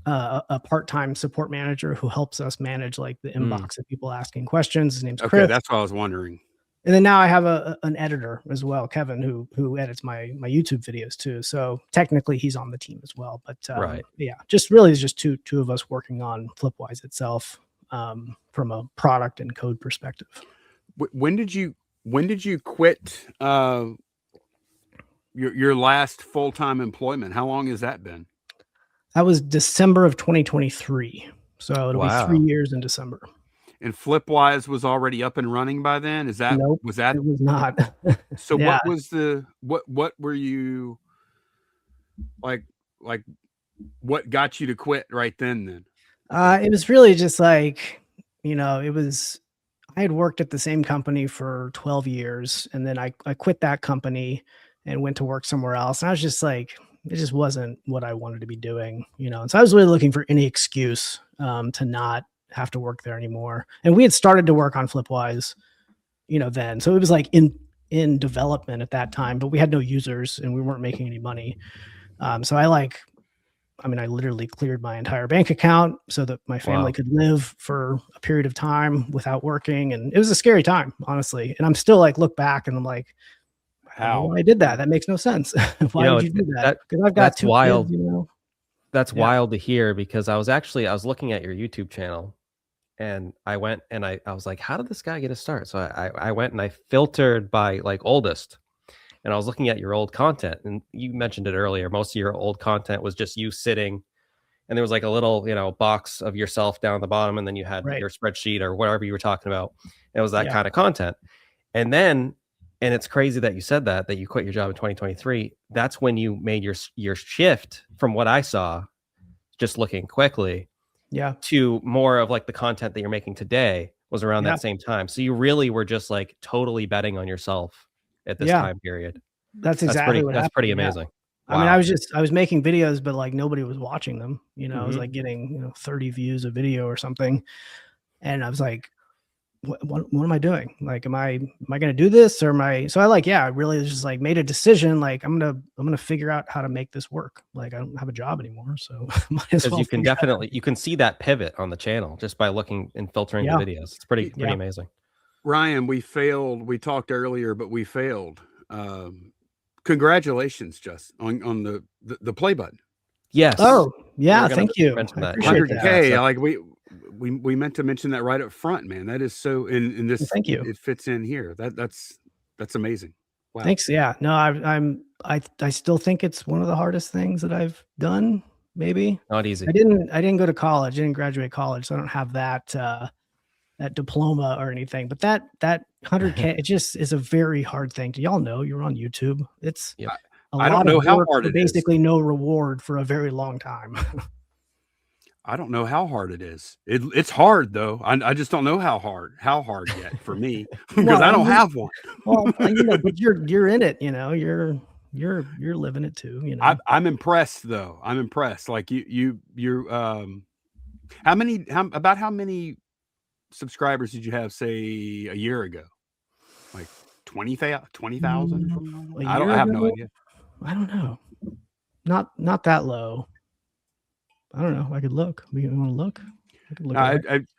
a part-time support manager who helps us manage like the inbox of people asking questions. His name's Chris. That's what I was wondering. And then now I have an editor as well, Kevin, who edits my YouTube videos too. So technically he's on the team as well. But yeah, just really is just two of us working on Flipwise itself from a product and code perspective. When did you quit your last full-time employment? How long has that been? That was December of 2023. So it'll be 3 years in December. And Flipwise was already up and running by then? Nope, was that? It was not. So what was what were you like what got you to quit right then? It was really just like, I had worked at the same company for 12 years, and then I quit that company and went to work somewhere else. And I was just like, it just wasn't what I wanted to be doing, And so I was really looking for any excuse to not have to work there anymore. And we had started to work on Flipwise, then. So it was like in development at that time, but we had no users and we weren't making any money. So I literally cleared my entire bank account so that my family could live for a period of time without working. And it was a scary time, honestly. And I'm still like, look back and I'm like, how I did that? That makes no sense. Why would you do that? Because I've got 2 wild. Kids, That's wild to hear, because I was looking at your YouTube channel, and I went and I was like, how did this guy get a start? So I went and I filtered by like oldest, and I was looking at your old content, and you mentioned it earlier. Most of your old content was just you sitting, and there was like a little, box of yourself down the bottom, and then you had your spreadsheet or whatever you were talking about. It was that kind of content. And then, and it's crazy that you said that you quit your job in 2023. That's when you made your shift from what I saw, just looking quickly, to more of like the content that you're making today was around that same time. So you really were just like totally betting on yourself at this time period. That's exactly what happened. That's pretty amazing. Wow. I mean, I was making videos, but like nobody was watching them. I was like getting 30 views a video or something, and I was like, what am I doing? Like, am I going to do this, or am I? So I really just like made a decision. Like, I'm gonna figure out how to make this work. Like, I don't have a job anymore, so might as well. You can see that pivot on the channel just by looking and filtering the videos. It's pretty amazing. Ryan, we failed. We talked earlier, but we failed. Congratulations, Justin, on the play button. Yes. Oh, yeah. Thank you. Mention that. 100K. Like we meant to mention that right up front, man. That is so in this. Well, thank you. It fits in here. That's amazing. Wow. Thanks. Yeah. No, I still think it's one of the hardest things that I've done. Maybe not easy. I didn't go to college. I didn't graduate college, so I don't have that that diploma or anything. But that 100K, it just is a very hard thing. Do y'all know? You're on YouTube. It's I don't know how hard it is. Basically, no reward for a very long time. I don't know how hard it is. It's hard though. I just don't know how hard yet for me because I don't have one. Well, but you're in it. You're living it too. I'm impressed though. I'm impressed. Like you're how many subscribers did you have say a year ago? Like 20,000? I have no idea. I don't know. Not that low. I don't know. I could look. You want to look? I could look.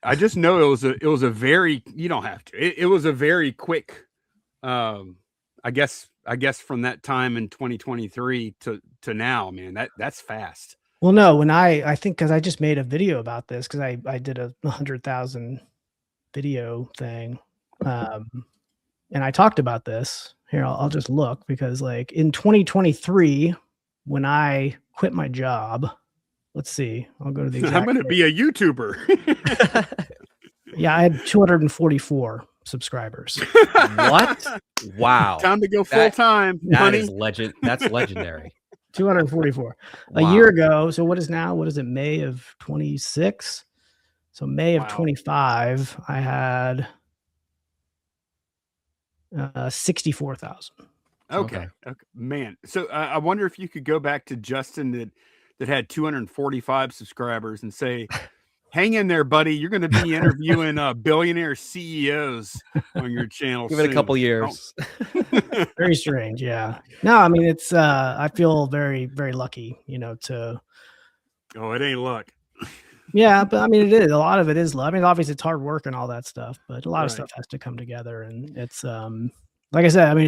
I just know it was a very, you don't have to. It was a very quick I guess from that time in 2023 to now, man. That's fast. Well, no, when I think because I just made a video about this because I did a 100,000 video thing. And I talked about this. Here, I'll just look because like in 2023, when I quit my job, let's see, I'll go to the exact I'm going to be a YouTuber. Yeah, I had 244 subscribers. What? Wow. Time to go full time. That is legend. That's legendary. 244. Wow. A year ago. So what is now? What is it? May of 26. So May of 25, I had 64,000. Okay. Man. So I wonder if you could go back to Justin that had 245 subscribers and say, hang in there, buddy. You're going to be interviewing billionaire CEOs on your channel. Give it a couple years. Very strange. Yeah. No, I mean, it's, I feel very, very lucky, to. Oh, it ain't luck. Yeah. But I mean, it is. A lot of it is luck. I mean, obviously it's hard work and all that stuff, but a lot of stuff has to come together. And it's, like I said, I mean,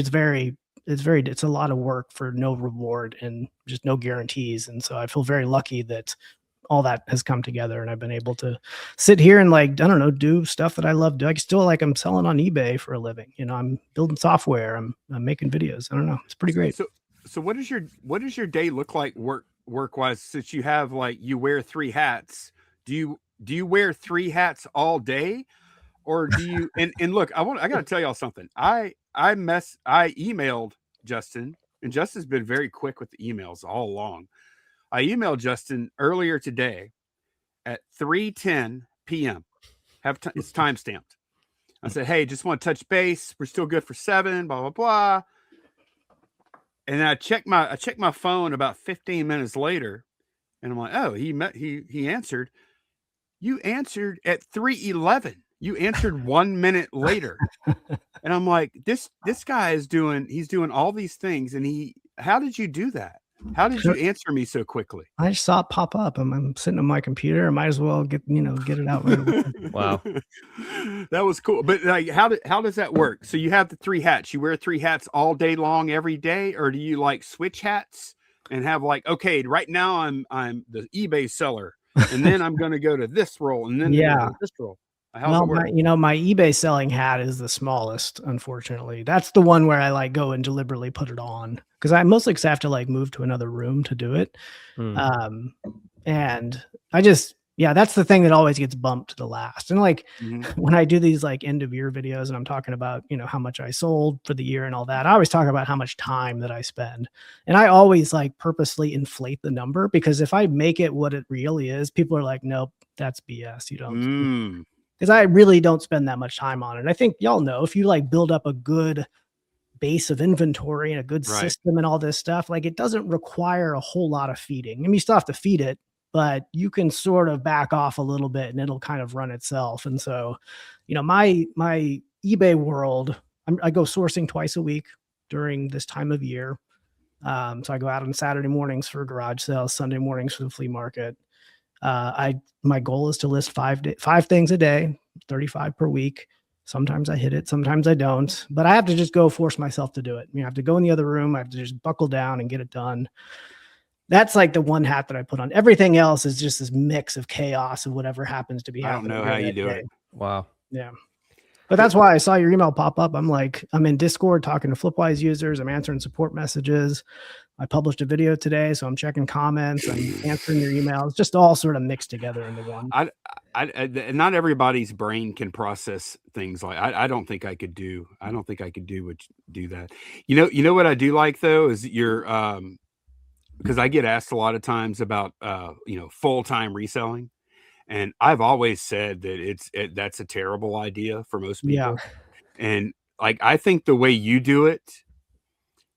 it's a lot of work for no reward and just no guarantees. And so I feel very lucky that all that has come together and I've been able to sit here and like, I don't know, do stuff that I love. I'm selling on eBay for a living. I'm building software. I'm making videos. I don't know. It's pretty great. So what does your day look like work wise? Since you have you wear 3 hats, do you wear 3 hats all day? Or do you, and look, I got to tell y'all something. I emailed Justin, and Justin's been very quick with the emails all along. I emailed Justin earlier today at 3:10 p.m. It's time stamped. I said, hey, just want to touch base. We're still good for 7, blah, blah, blah. And I checked my phone about 15 minutes later, and I'm like, oh, he answered. You answered at 3:11. You answered 1 minute later. And I'm like, this guy he's doing all these things. And how did you do that? How did you answer me so quickly? I just saw it pop up. I'm sitting on my computer. I might as well get it out right away. Wow. That was cool. But how does that work? So you have the 3 hats. You wear 3 hats all day long, every day? Or do you switch hats and have okay, right now I'm the eBay seller. And then I'm going to go to this role. And then this role. Well, my eBay selling hat is the smallest, unfortunately. That's the one where I go and deliberately put it on because I mostly have to move to another room to do it. And I just, that's the thing that always gets bumped to the last. And when I do these end of year videos and I'm talking about, how much I sold for the year and all that, I always talk about how much time that I spend. And I always purposely inflate the number because if I make it what it really is, people are like, nope, that's BS. You don't. Because I really don't spend that much time on it. I think y'all know if you build up a good base of inventory and a good system and all this stuff, it doesn't require a whole lot of feeding. I mean, you still have to feed it, but you can sort of back off a little bit and it'll kind of run itself. And so, my eBay world, I go sourcing twice a week during this time of year. So I go out on Saturday mornings for garage sales, Sunday mornings for the flea market. My goal is to list 5 things a day, 35 per week. Sometimes I hit it, sometimes I don't, but I have to just go force myself to do it. I have to go in the other room. I have to just buckle down and get it done. that's like the one hat that I put on. Everything else is just this mix of chaos of whatever happens to be happening. I don't know how you do it. Wow. Yeah. But that's why I saw your email pop up. I'm like, I'm in Discord talking to Flipwise users. I'm answering support messages. I published a video today, so I'm checking comments. I'm answering your emails, just all sort of mixed together into one. Not everybody's brain can process things like I don't think I could do. I don't think I could do that. You know what I do like though is your because I get asked a lot of times about full-time reselling, and I've always said that that's a terrible idea for most people. Yeah. And like I think the way you do it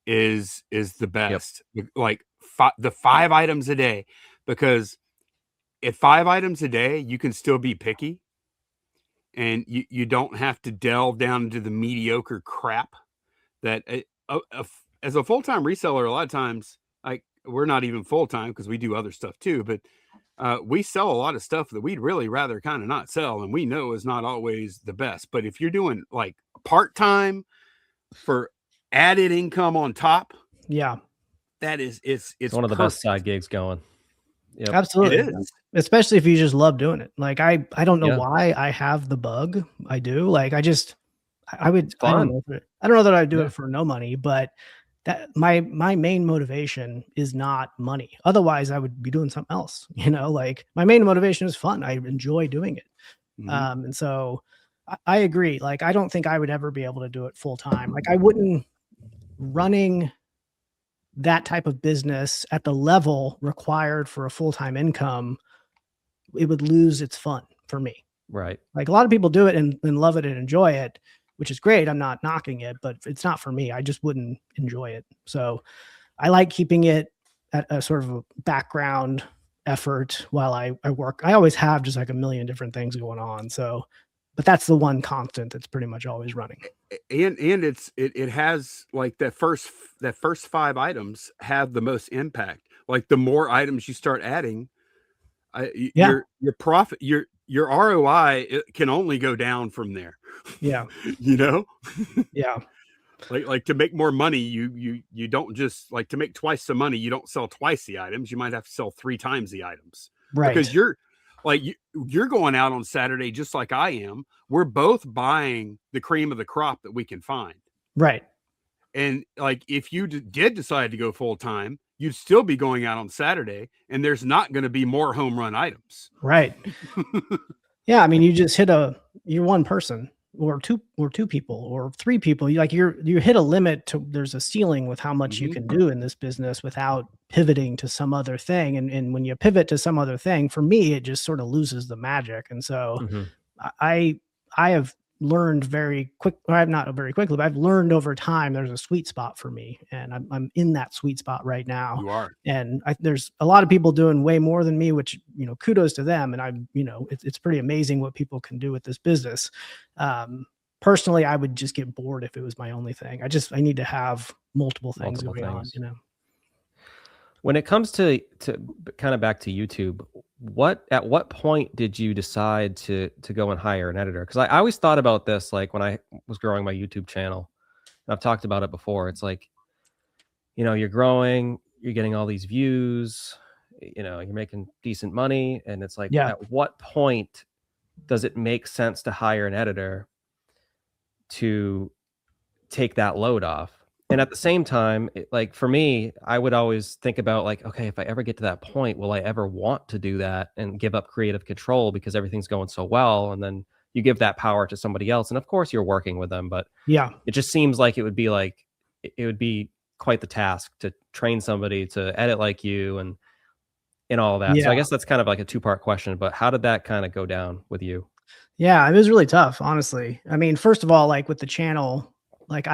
is the best. Yep. Like the 5 items a day, because at 5 items a day you can still be picky, and you don't have to delve down into the mediocre crap that as a full-time reseller, a lot of times, like, we're not even full-time because we do other stuff too, but we sell a lot of stuff that we'd really rather kind of not sell, and we know is not always the best. But if you're doing like part-time for added income on top, yeah, that is it's one of the best side gigs going. Yep. Absolutely. It is. Especially if you just love doing it. Like I don't know why I have the bug. I do. Like I don't know that I'd do it for no money, but that my main motivation is not money. Otherwise I would be doing something else. Like my main motivation is fun. I enjoy doing it. Mm-hmm. And so I agree. Like I don't think I would ever be able to do it full time. Like I wouldn't running that type of business at the level required for a full-time income, it would lose its fun for me. Right. Like a lot of people do it and love it and enjoy it, which is great. I'm not knocking it, but it's not for me. I just wouldn't enjoy it. So I like keeping it at a sort of a background effort while I work. I always have just like a million different things going on. So, but that's the one constant that's pretty much always running. And it has like that first 5 items have the most impact. Like the more items you start adding, your profit, your ROI, it can only go down from there. Yeah. Yeah. Like to make more money, you don't just like to make twice the money. You don't sell twice the items. You might have to sell 3 times the items, right? Because you're going out on Saturday just like I am. We're both buying the cream of the crop that we can find. Right. And like, if you did decide to go full time, you'd still be going out on Saturday, and there's not going to be more home run items. Right. Yeah. I mean, you just you're one person or two people or 3 people. You hit a limit there's a ceiling with how much you can do in this business without pivoting to some other thing. And when you pivot to some other thing, for me, it just sort of loses the magic. And so I have learned very quick, or not very quickly, but I've learned over time, there's a sweet spot for me, and I'm in that sweet spot right now. You are. And there's a lot of people doing way more than me, which, kudos to them. And it's pretty amazing what people can do with this business. Personally, I would just get bored if it was my only thing. I need to have multiple things going on, When it comes to kind of back to YouTube, at what point did you decide to go and hire an editor? Because I always thought about this, like when I was growing my YouTube channel, and I've talked about it before. It's like, you're growing, you're getting all these views, you're making decent money, and it's like, at what point does it make sense to hire an editor to take that load off? And at the same time, like for me, I would always think about like, okay, if I ever get to that point, will I ever want to do that and give up creative control because everything's going so well? And then you give that power to somebody else. And of course you're working with them, but it just seems like it would be quite the task to train somebody to edit like you and all that. So I guess that's kind of like a 2-part question, but how did that kind of go down with you? Yeah, it was really tough, honestly. I mean, first of all, like with the channel, like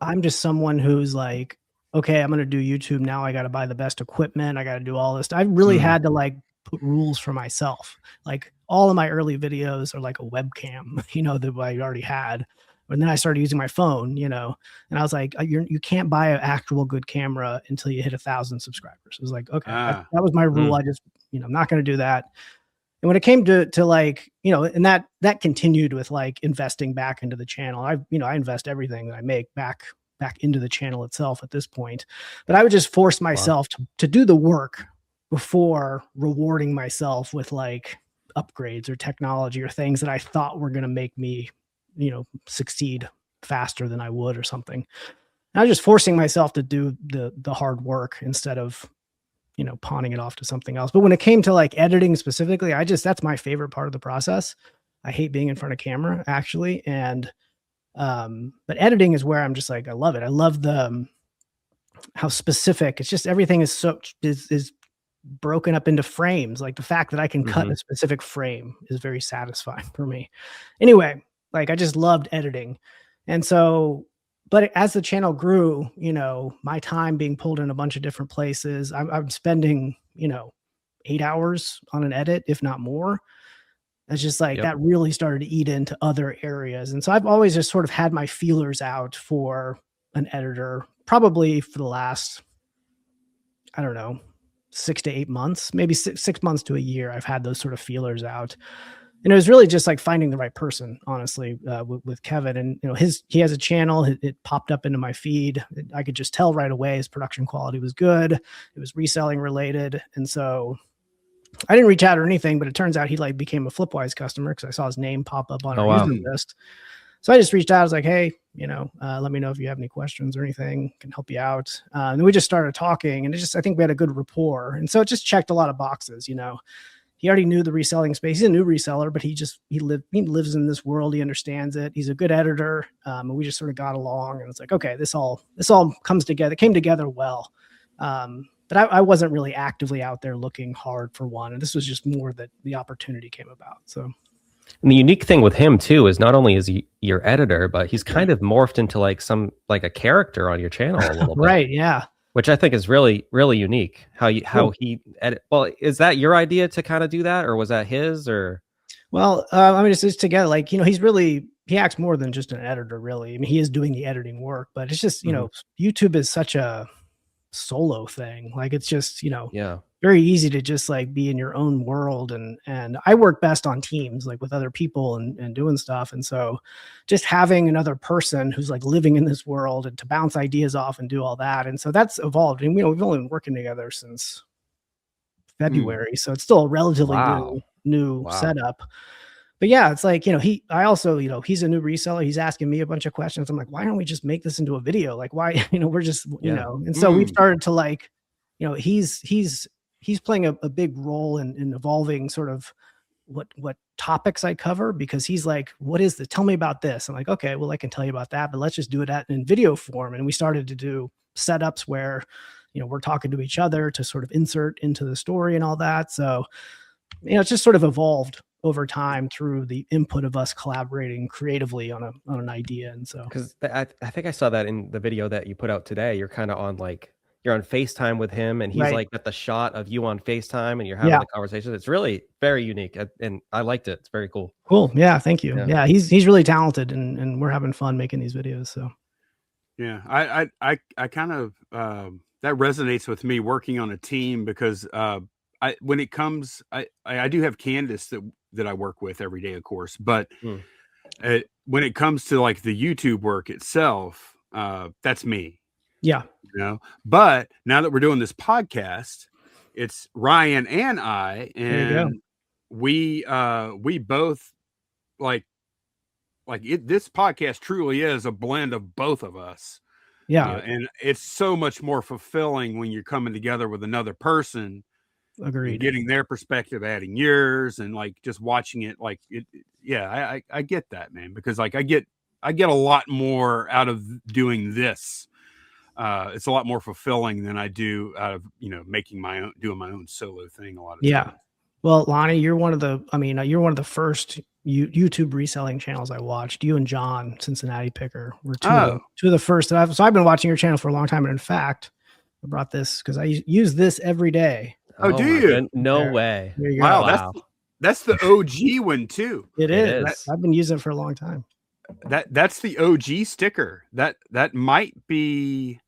I'm just someone who's like, okay, I'm going to do YouTube now. I got to buy the best equipment. I got to do all this. I really had to like put rules for myself. Like all of my early videos are like a webcam, that I already had. And then I started using my phone, and I was like, you can't buy an actual good camera until you hit 1,000 subscribers. It was like, okay, that was my rule. I just, I'm not going to do that. And when it came to like, and that continued with like investing back into the channel. I invest everything that I make back back into the channel itself at this point. But I would just force myself to do the work before rewarding myself with like upgrades or technology or things that I thought were going to make me, succeed faster than I would or something. And I was just forcing myself to do the hard work instead of, pawning it off to something else. But when it came to like editing specifically, that's my favorite part of the process. I hate being in front of camera actually. And, but editing is where I'm just like, I love it. I love how specific it's just, everything is is broken up into frames. Like the fact that I can cut a specific frame is very satisfying for me. Anyway, like I just loved editing. And so, but as the channel grew, my time being pulled in a bunch of different places, I'm spending, 8 hours on an edit, if not more. It's just like that really started to eat into other areas. And so I've always just sort of had my feelers out for an editor, probably for the last, I don't know, 6 to 8 months, maybe 6 months to a year. I've had those sort of feelers out. And it was really just like finding the right person, honestly, with Kevin. And, he has a channel, it popped up into my feed. I could just tell right away his production quality was good. It was reselling related. And so I didn't reach out or anything, but it turns out he like became a Flipwise customer because I saw his name pop up on our user list. So I just reached out. I was like, hey, let me know if you have any questions or anything, can help you out. And we just started talking, and I think we had a good rapport. And so it just checked a lot of boxes, He already knew the reselling space. He's a new reseller, but he lives in this world. He understands it. He's a good editor. And we just sort of got along, and it's like, okay, this all comes together. It came together well. But I wasn't really actively out there looking hard for one. And this was just more that the opportunity came about. So. And the unique thing with him too is not only is he your editor, but he's kind of morphed into like a character on your channel a little bit. Right. Yeah. Which I think is really, really unique. How he edit. Well, is that your idea to kind of do that, or was that his? Or well, it's together. Like he acts more than just an editor, really. I mean, he is doing the editing work, but it's just YouTube is such a solo thing. Like it's just very easy to just like be in your own world, and I work best on teams, like with other people and doing stuff. And so just having another person who's like living in this world and to bounce ideas off and do all that. And so that's evolved. And we've only been working together since February. So it's still a relatively new setup. But yeah, it's like, I also, he's a new reseller. He's asking me a bunch of questions. I'm like, why don't we just make this into a video? Like, why, we're just, and so we've started to like, he's playing a big role in evolving sort of what topics I cover, because he's like, what is this? Tell me about this. I'm like, okay, well, I can tell you about that, but let's just do it in video form. And we started to do setups where, we're talking to each other to sort of insert into the story and all that. So, it's just sort of evolved over time through the input of us collaborating creatively on an idea. And so, because I think I saw that in the video that you put out today, you're kind of on you're on FaceTime with him, and he's like got the shot of you on FaceTime, and you're having the conversation. It's really very unique, and I liked it. It's very cool. Cool. Yeah. Thank you. Yeah. He's really talented, and we're having fun making these videos. So yeah, I kind of, that resonates with me working on a team, because when it comes, I do have Candace that I work with every day, of course, but when it comes to like the YouTube work itself, that's me. Yeah. But now that we're doing this podcast, it's Ryan and I, and we both like it. This podcast truly is a blend of both of us. Yeah. And it's so much more fulfilling when you're coming together with another person. Agreed. Getting their perspective, adding yours, and like just watching it, like it. Yeah, I get that, man, because like I get a lot more out of doing this. It's a lot more fulfilling than I do out of doing my own solo thing a lot of times. Well, Lonnie, you're one of the first YouTube reselling channels I watched. You and John Cincinnati Picker were two of the first. So I've been watching your channel for a long time, and in fact, I brought this because I use this every day. Oh, do you? No way. Wow. That's the OG one too. It is. I've been using it for a long time. That's the OG sticker. That might be,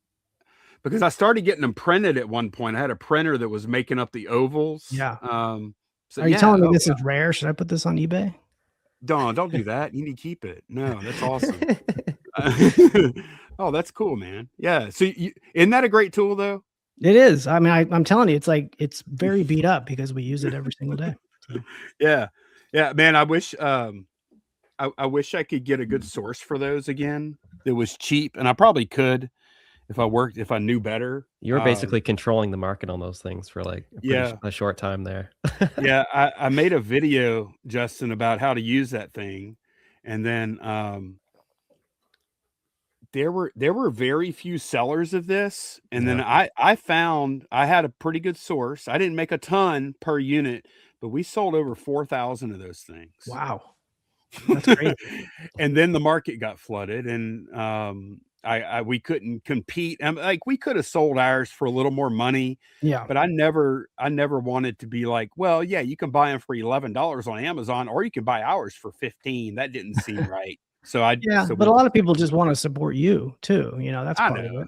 because I started getting them printed at one point. I had a printer that was making up the ovals. Yeah. So are you telling me this is rare? Should I put this on eBay? Don't do that. You need to keep it. No, that's awesome. Oh, that's cool, man. Yeah. So isn't that a great tool though? It is. I mean, I'm telling you, it's very beat up because we use it every single day. So. Yeah. Yeah, man. I wish I could get a good source for those again. That was cheap, and I probably could if I knew better. You're basically controlling the market on those things for like a short time there. Yeah, I made a video, Justin, about how to use that thing, and then there were very few sellers of this, and then I found I had a pretty good source. I didn't make a ton per unit, but we sold over 4,000 of those things. Wow, that's great. And then the market got flooded, and we couldn't compete. Like we could have sold ours for a little more money, but I never wanted to be like, well, yeah, you can buy them for $11 on Amazon, or you can buy ours for 15. That didn't seem right. So but a lot of people just want to support you too. You know, that's part of it.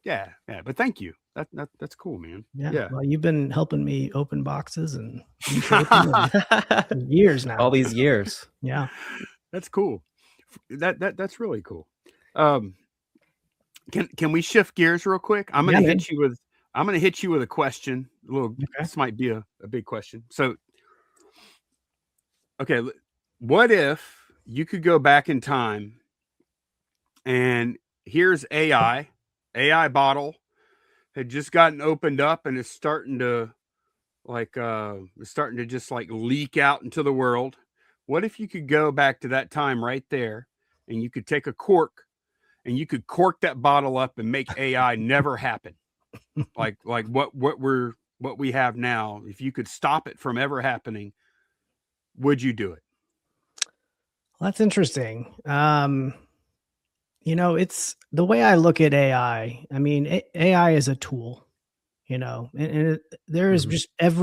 Yeah. But thank you. That's cool, man. Yeah. Well, you've been helping me open boxes and for years now. All these years. Yeah. That's cool. That's really cool. Can we shift gears real quick? I'm gonna hit you with a question. This might be a big question. So okay, what if you could go back in time and here's AI bottle had just gotten opened up and it's starting to just like leak out into the world. What if you could go back to that time right there and you could take a cork and you could cork that bottle up and make AI never happen? like what we have now, if you could stop it from ever happening, would you do it? Well, that's interesting. You know, it's the way I look at AI. I mean, AI is a tool, you know, and there is just at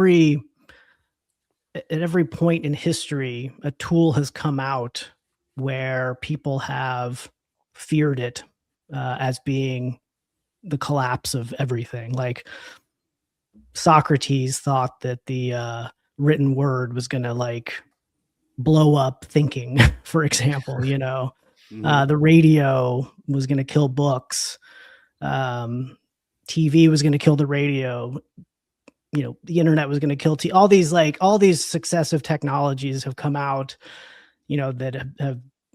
every point in history, a tool has come out where people have feared it as being the collapse of everything. Like Socrates thought that the written word was going to like blow up thinking, for example, you know. The radio was going to kill books. TV was going to kill the radio. You know, the internet was going to kill all these successive technologies have come out, you know, that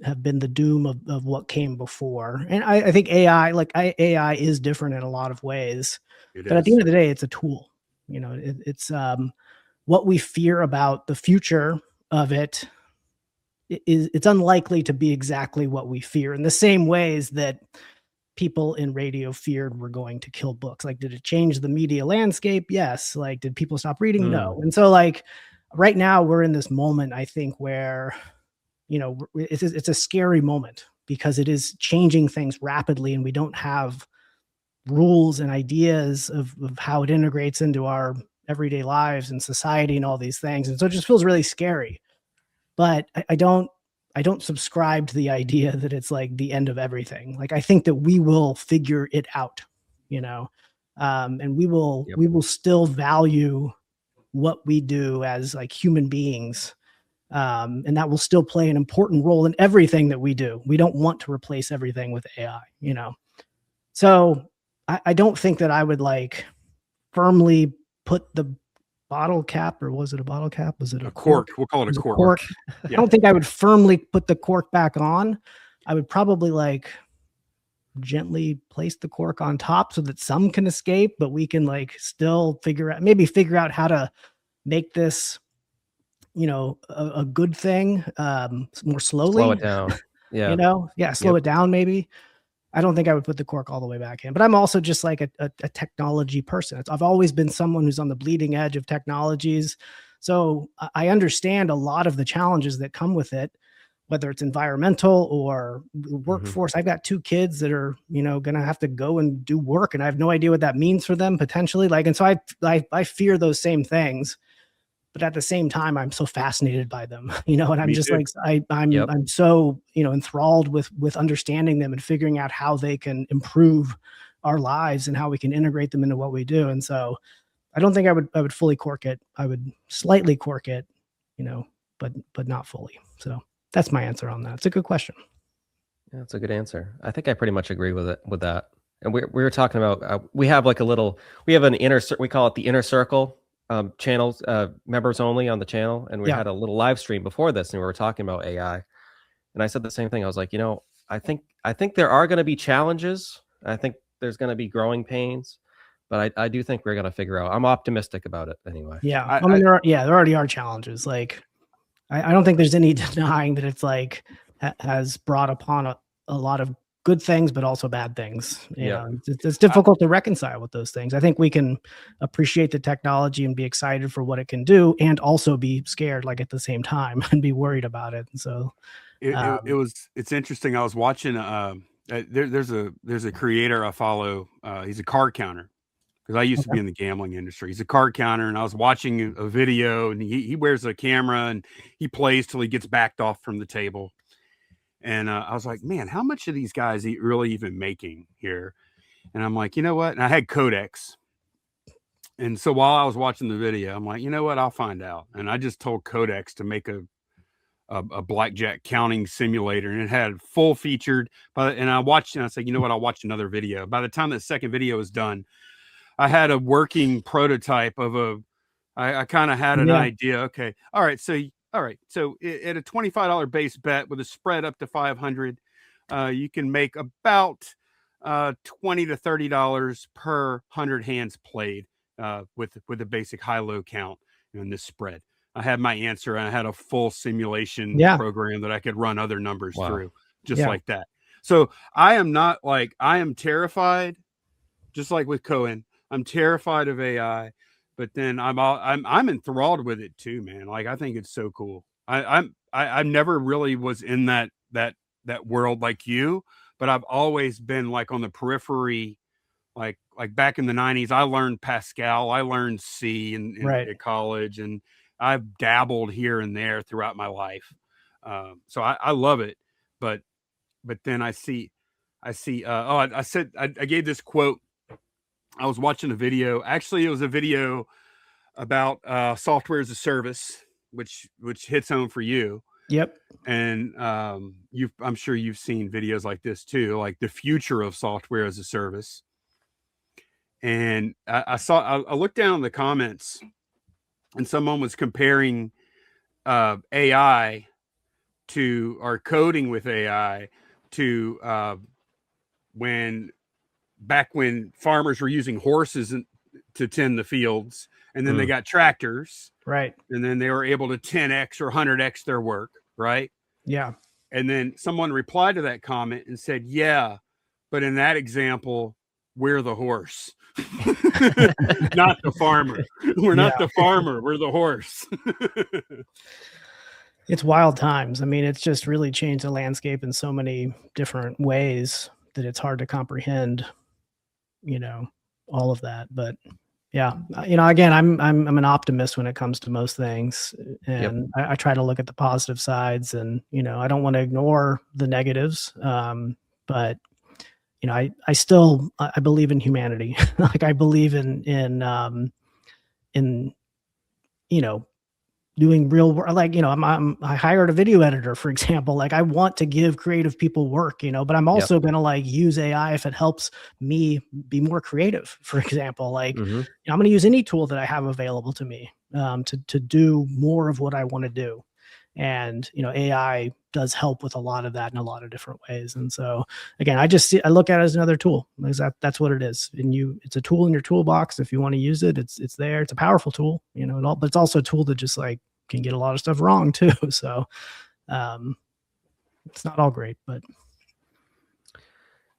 have been the doom of what came before. And I think AI is different in a lot of ways, but at the end of the day, it's a tool. You know, it's what we fear about the future of it. It's unlikely to be exactly what we fear in the same ways that people in radio feared were going to kill books. Like, did it change the media landscape? Yes. Like, did people stop reading? No. And so like right now we're in this moment, I think, where, you know, it's a scary moment because it is changing things rapidly and we don't have rules and ideas of how it integrates into our everyday lives and society and all these things. And so it just feels really scary. But I don't subscribe to the idea that it's like the end of everything. Like, I think that we will figure it out, you know, and we will still value what we do as like human beings. And that will still play an important role in everything that we do. We don't want to replace everything with AI, you know? So I don't think that I would like firmly put the bottle cap, or was it a bottle cap? Was it a cork? We'll call it a cork. I don't think I would firmly put the cork back on. I would probably like gently place the cork on top so that some can escape, but we can like still figure out how to make this, you know, a good thing, more slowly. Slow it down. Yeah. You know? Yeah. Slow it down maybe. I don't think I would put the cork all the way back in, but I'm also just like a technology person. I've always been someone who's on the bleeding edge of technologies. So I understand a lot of the challenges that come with it, whether it's environmental or workforce. I've got 2 kids that are, you know, going to have to go and do work, and I have no idea what that means for them potentially. Like, and so I fear those same things. But at the same time, I'm so fascinated by them, you know, and I'm just like, I'm so, you know, enthralled with understanding them and figuring out how they can improve our lives and how we can integrate them into what we do. And so I don't think I would fully cork it. I would slightly cork it, you know, but not fully. So that's my answer on that. It's a good question. Yeah, that's a good answer. I think I pretty much agree with that. And we were talking about we have like we have an we call it the inner circle channels, members only on the channel, and we had a little live stream before this, and we were talking about AI. And I said the same thing. I was like, I think there are going to be challenges. I think there's going to be growing pains, but I do think we're going to figure out. I'm optimistic about it anyway. Yeah, I mean, there already are challenges. Like, I don't think there's any denying that it's like has brought upon a lot of good things, but also bad things. You know, it's difficult to reconcile with those things. I think we can appreciate the technology and be excited for what it can do, and also be scared, like at the same time, and be worried about it. And so it's interesting. I was watching there's a creator I follow. He's a card counter, because I used to be in the gambling industry. He's a card counter, and I was watching a video, and he wears a camera and he plays till he gets backed off from the table. And I was like, man, how much are these guys really even making here? And I'm like, you know what? And I had Codex. And so while I was watching the video, I'm like, you know what? I'll find out. And I just told Codex to make a blackjack counting simulator, and it had full featured. And I watched, and I said, you know what? I'll watch another video. By the time that second video was done, I had a working prototype of I kind of had an idea. Okay. All right. So at a $25 base bet with a spread up to 500, you can make about $20 to $30 per 100 hands played with a basic high-low count in this spread. I had my answer, and I had a full simulation program that I could run other numbers through, just like that. So I am terrified, just like with Cohen. I'm terrified of AI. But then I'm enthralled with it too, man. Like, I think it's so cool. I never really was in that world like you, but I've always been like on the periphery. Like back in the 90s, I learned Pascal, I learned C at college, and I've dabbled here and there throughout my life. So I love it. But then I see. I gave this quote. I was watching a video. Actually, it was a video about software as a service, which hits home for you. Yep. And I'm sure you've seen videos like this too, like the future of software as a service. And I looked down the comments, and someone was comparing AI or coding with AI to back when farmers were using horses to tend the fields, and then they got tractors, right? And then they were able to 10x or 100x their work, right? Yeah. And then someone replied to that comment and said, yeah, but in that example, we're the horse, not the farmer. We're not the farmer, we're the horse. It's wild times. I mean, it's just really changed the landscape in so many different ways that it's hard to comprehend, all of that. But yeah, again, I'm an optimist when it comes to most things, and I try to look at the positive sides, and I don't want to ignore the negatives. But I still believe in humanity. Like, I believe in doing real work. Like, I hired a video editor, for example. Like, I want to give creative people work, but I'm also going to use AI if it helps me be more creative, for example. Like, I'm going to use any tool that I have available to me to do more of what I want to do. And, AI does help with a lot of that in a lot of different ways. And so, again, I look at it as another tool, because that's what it is. And it's a tool in your toolbox. If you want to use it, it's there. It's a powerful tool, but it's also a tool that just can get a lot of stuff wrong too. So it's not all great, but.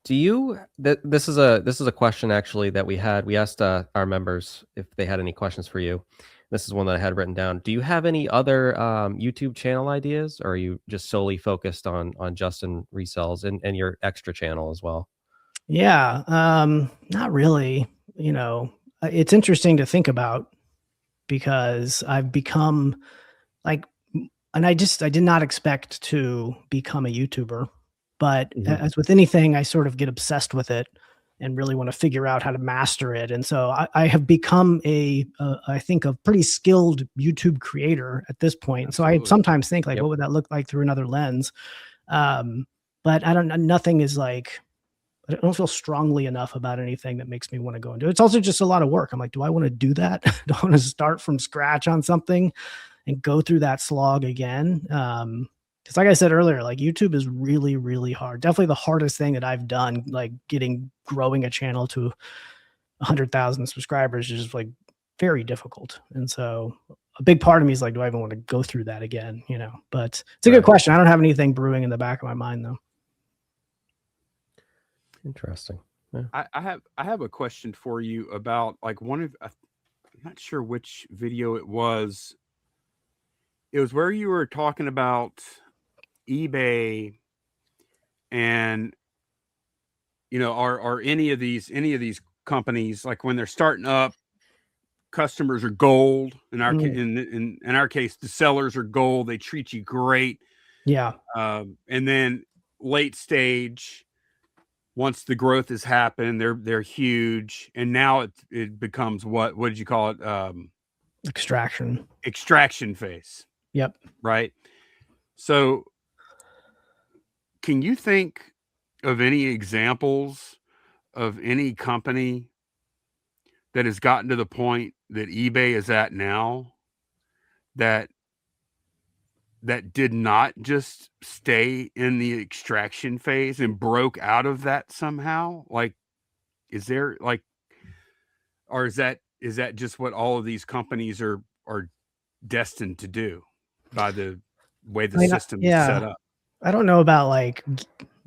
This is a question actually that we asked our members if they had any questions for you. This is one that I had written down. Do you have any other YouTube channel ideas, or are you just solely focused on Justin Resells and your extra channel as well? Yeah, not really. It's interesting to think about, because I've become and I did not expect to become a YouTuber, but as with anything, I sort of get obsessed with it and really want to figure out how to master it. And so I have become I think a pretty skilled YouTube creator at this point. Absolutely. So I sometimes think what would that look like through another lens? but nothing is like, I don't feel strongly enough about anything that makes me want to go into it. It's also just a lot of work. I'm like, do I want to do that? Do I want to start from scratch on something and go through that slog again? Because like I said earlier, like YouTube is really, really hard. Definitely the hardest thing that I've done, like growing a channel to 100,000 subscribers is just like very difficult. And so a big part of me is like, do I even want to go through that again? But it's a good question. I don't have anything brewing in the back of my mind though. Interesting. Yeah. I have a question for you about like I'm not sure which video it was. It was where you were talking about eBay and are any of these companies, like when they're starting up, customers are gold. In our case, the sellers are gold. They treat you great. Yeah. And then late stage, once the growth has happened, they're huge, and now it becomes what did you call it? Extraction phase. Yep. Right. So, can you think of any examples of any company that has gotten to the point that eBay is at now that did not just stay in the extraction phase and broke out of that somehow? Like, is there like, or is that just what all of these companies are destined to do by the way the system is set up? I don't know about like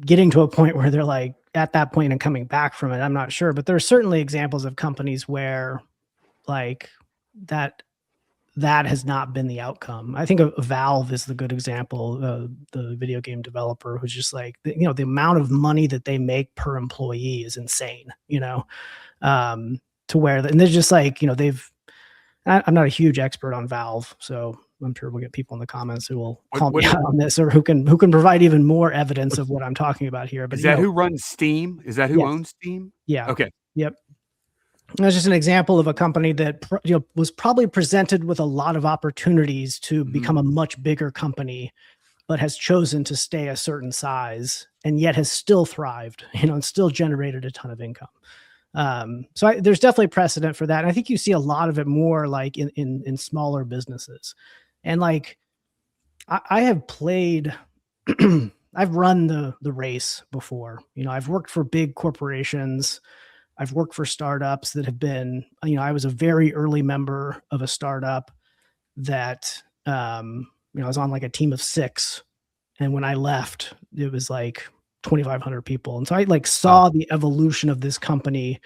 getting to a point where they're like at that point and coming back from it. I'm not sure, but there are certainly examples of companies where like that has not been the outcome. I think Valve is the good example, the video game developer who's just like, the amount of money that they make per employee is insane, to where, and they're just like, I'm not a huge expert on Valve, so I'm sure we'll get people in the comments who will call me out on this, or who can provide even more evidence of what I'm talking about here. But is that who runs Steam? Is that who owns Steam? Yeah. Okay. Yep. That's just an example of a company that was probably presented with a lot of opportunities to become a much bigger company, but has chosen to stay a certain size and yet has still thrived, and still generated a ton of income. So there's definitely precedent for that. And I think you see a lot of it more like in smaller businesses. And like, I have played, I've run the race before, I've worked for big corporations. I've worked for startups that have been, I was a very early member of a startup that, I was on like a team of 6. And when I left, it was like 2,500 people. And so I like saw the evolution of this company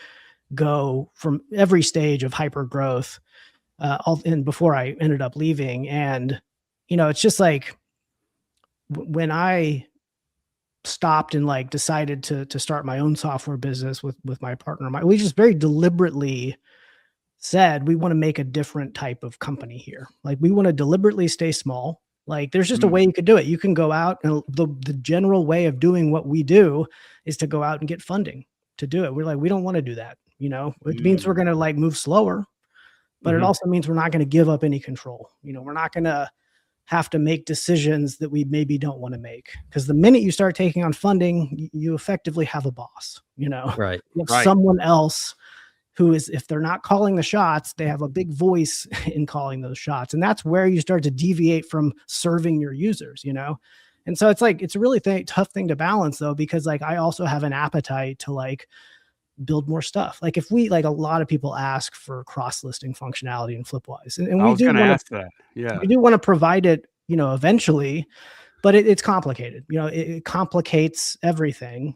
go from every stage of hyper growth, and before I ended up leaving. And, it's just like when I stopped and like decided to start my own software business with my partner, we just very deliberately said, we want to make a different type of company here. Like, we want to deliberately stay small. Like, there's just a way you could do it. You can go out, and the general way of doing what we do is to go out and get funding to do it. We're like, we don't want to do that. It means we're going to like move slower, but it also means we're not going to give up any control. We're not going to have to make decisions that we maybe don't want to make, because the minute you start taking on funding, you effectively have a boss, right. You have someone else who is, if they're not calling the shots, they have a big voice in calling those shots. And that's where you start to deviate from serving your users, And so it's like, it's a really tough thing to balance though, because like, I also have an appetite to like build more stuff. Like, if we, like, a lot of people ask for cross-listing functionality in Flipwise, and we do want to ask that. Yeah, we do want to provide it, eventually, but it's complicated. It complicates everything,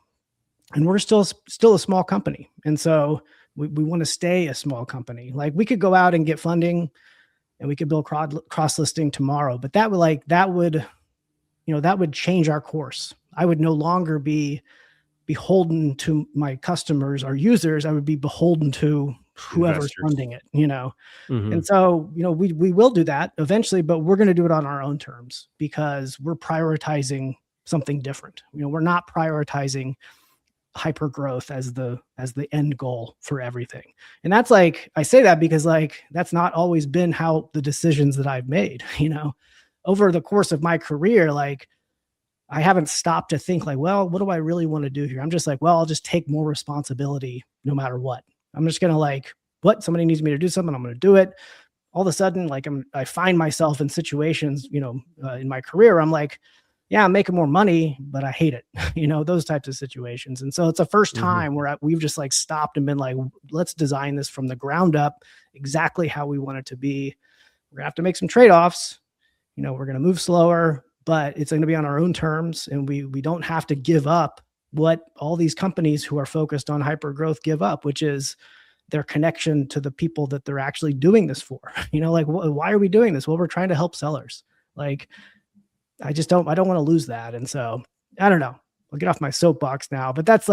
and we're still a small company, and so we want to stay a small company. Like, we could go out and get funding, and we could build cross-listing tomorrow, but that would change our course. I would no longer be beholden to my customers or users. I would be beholden to whoever's funding it, And so, we will do that eventually, but we're going to do it on our own terms, because we're prioritizing something different. We're not prioritizing hyper growth as the end goal for everything. And that's like, I say that because like, that's not always been how the decisions that I've made, over the course of my career. Like, I haven't stopped to think like, well, what do I really want to do here? I'm just like, well, I'll just take more responsibility no matter what. I'm just going to like, what somebody needs me to do something, I'm going to do it. All of a sudden, like I find myself in situations, in my career, I'm like, yeah, I'm making more money, but I hate it, those types of situations. And so it's the first time where we've just like stopped and been like, let's design this from the ground up, exactly how we want it to be. We're gonna have to make some trade-offs. We're going to move slower, but it's going to be on our own terms. And we don't have to give up what all these companies who are focused on hyper growth give up, which is their connection to the people that they're actually doing this for. Like, why are we doing this? Well, we're trying to help sellers. Like, I don't want to lose that. And so I don't know, I'll get off my soapbox now, but that's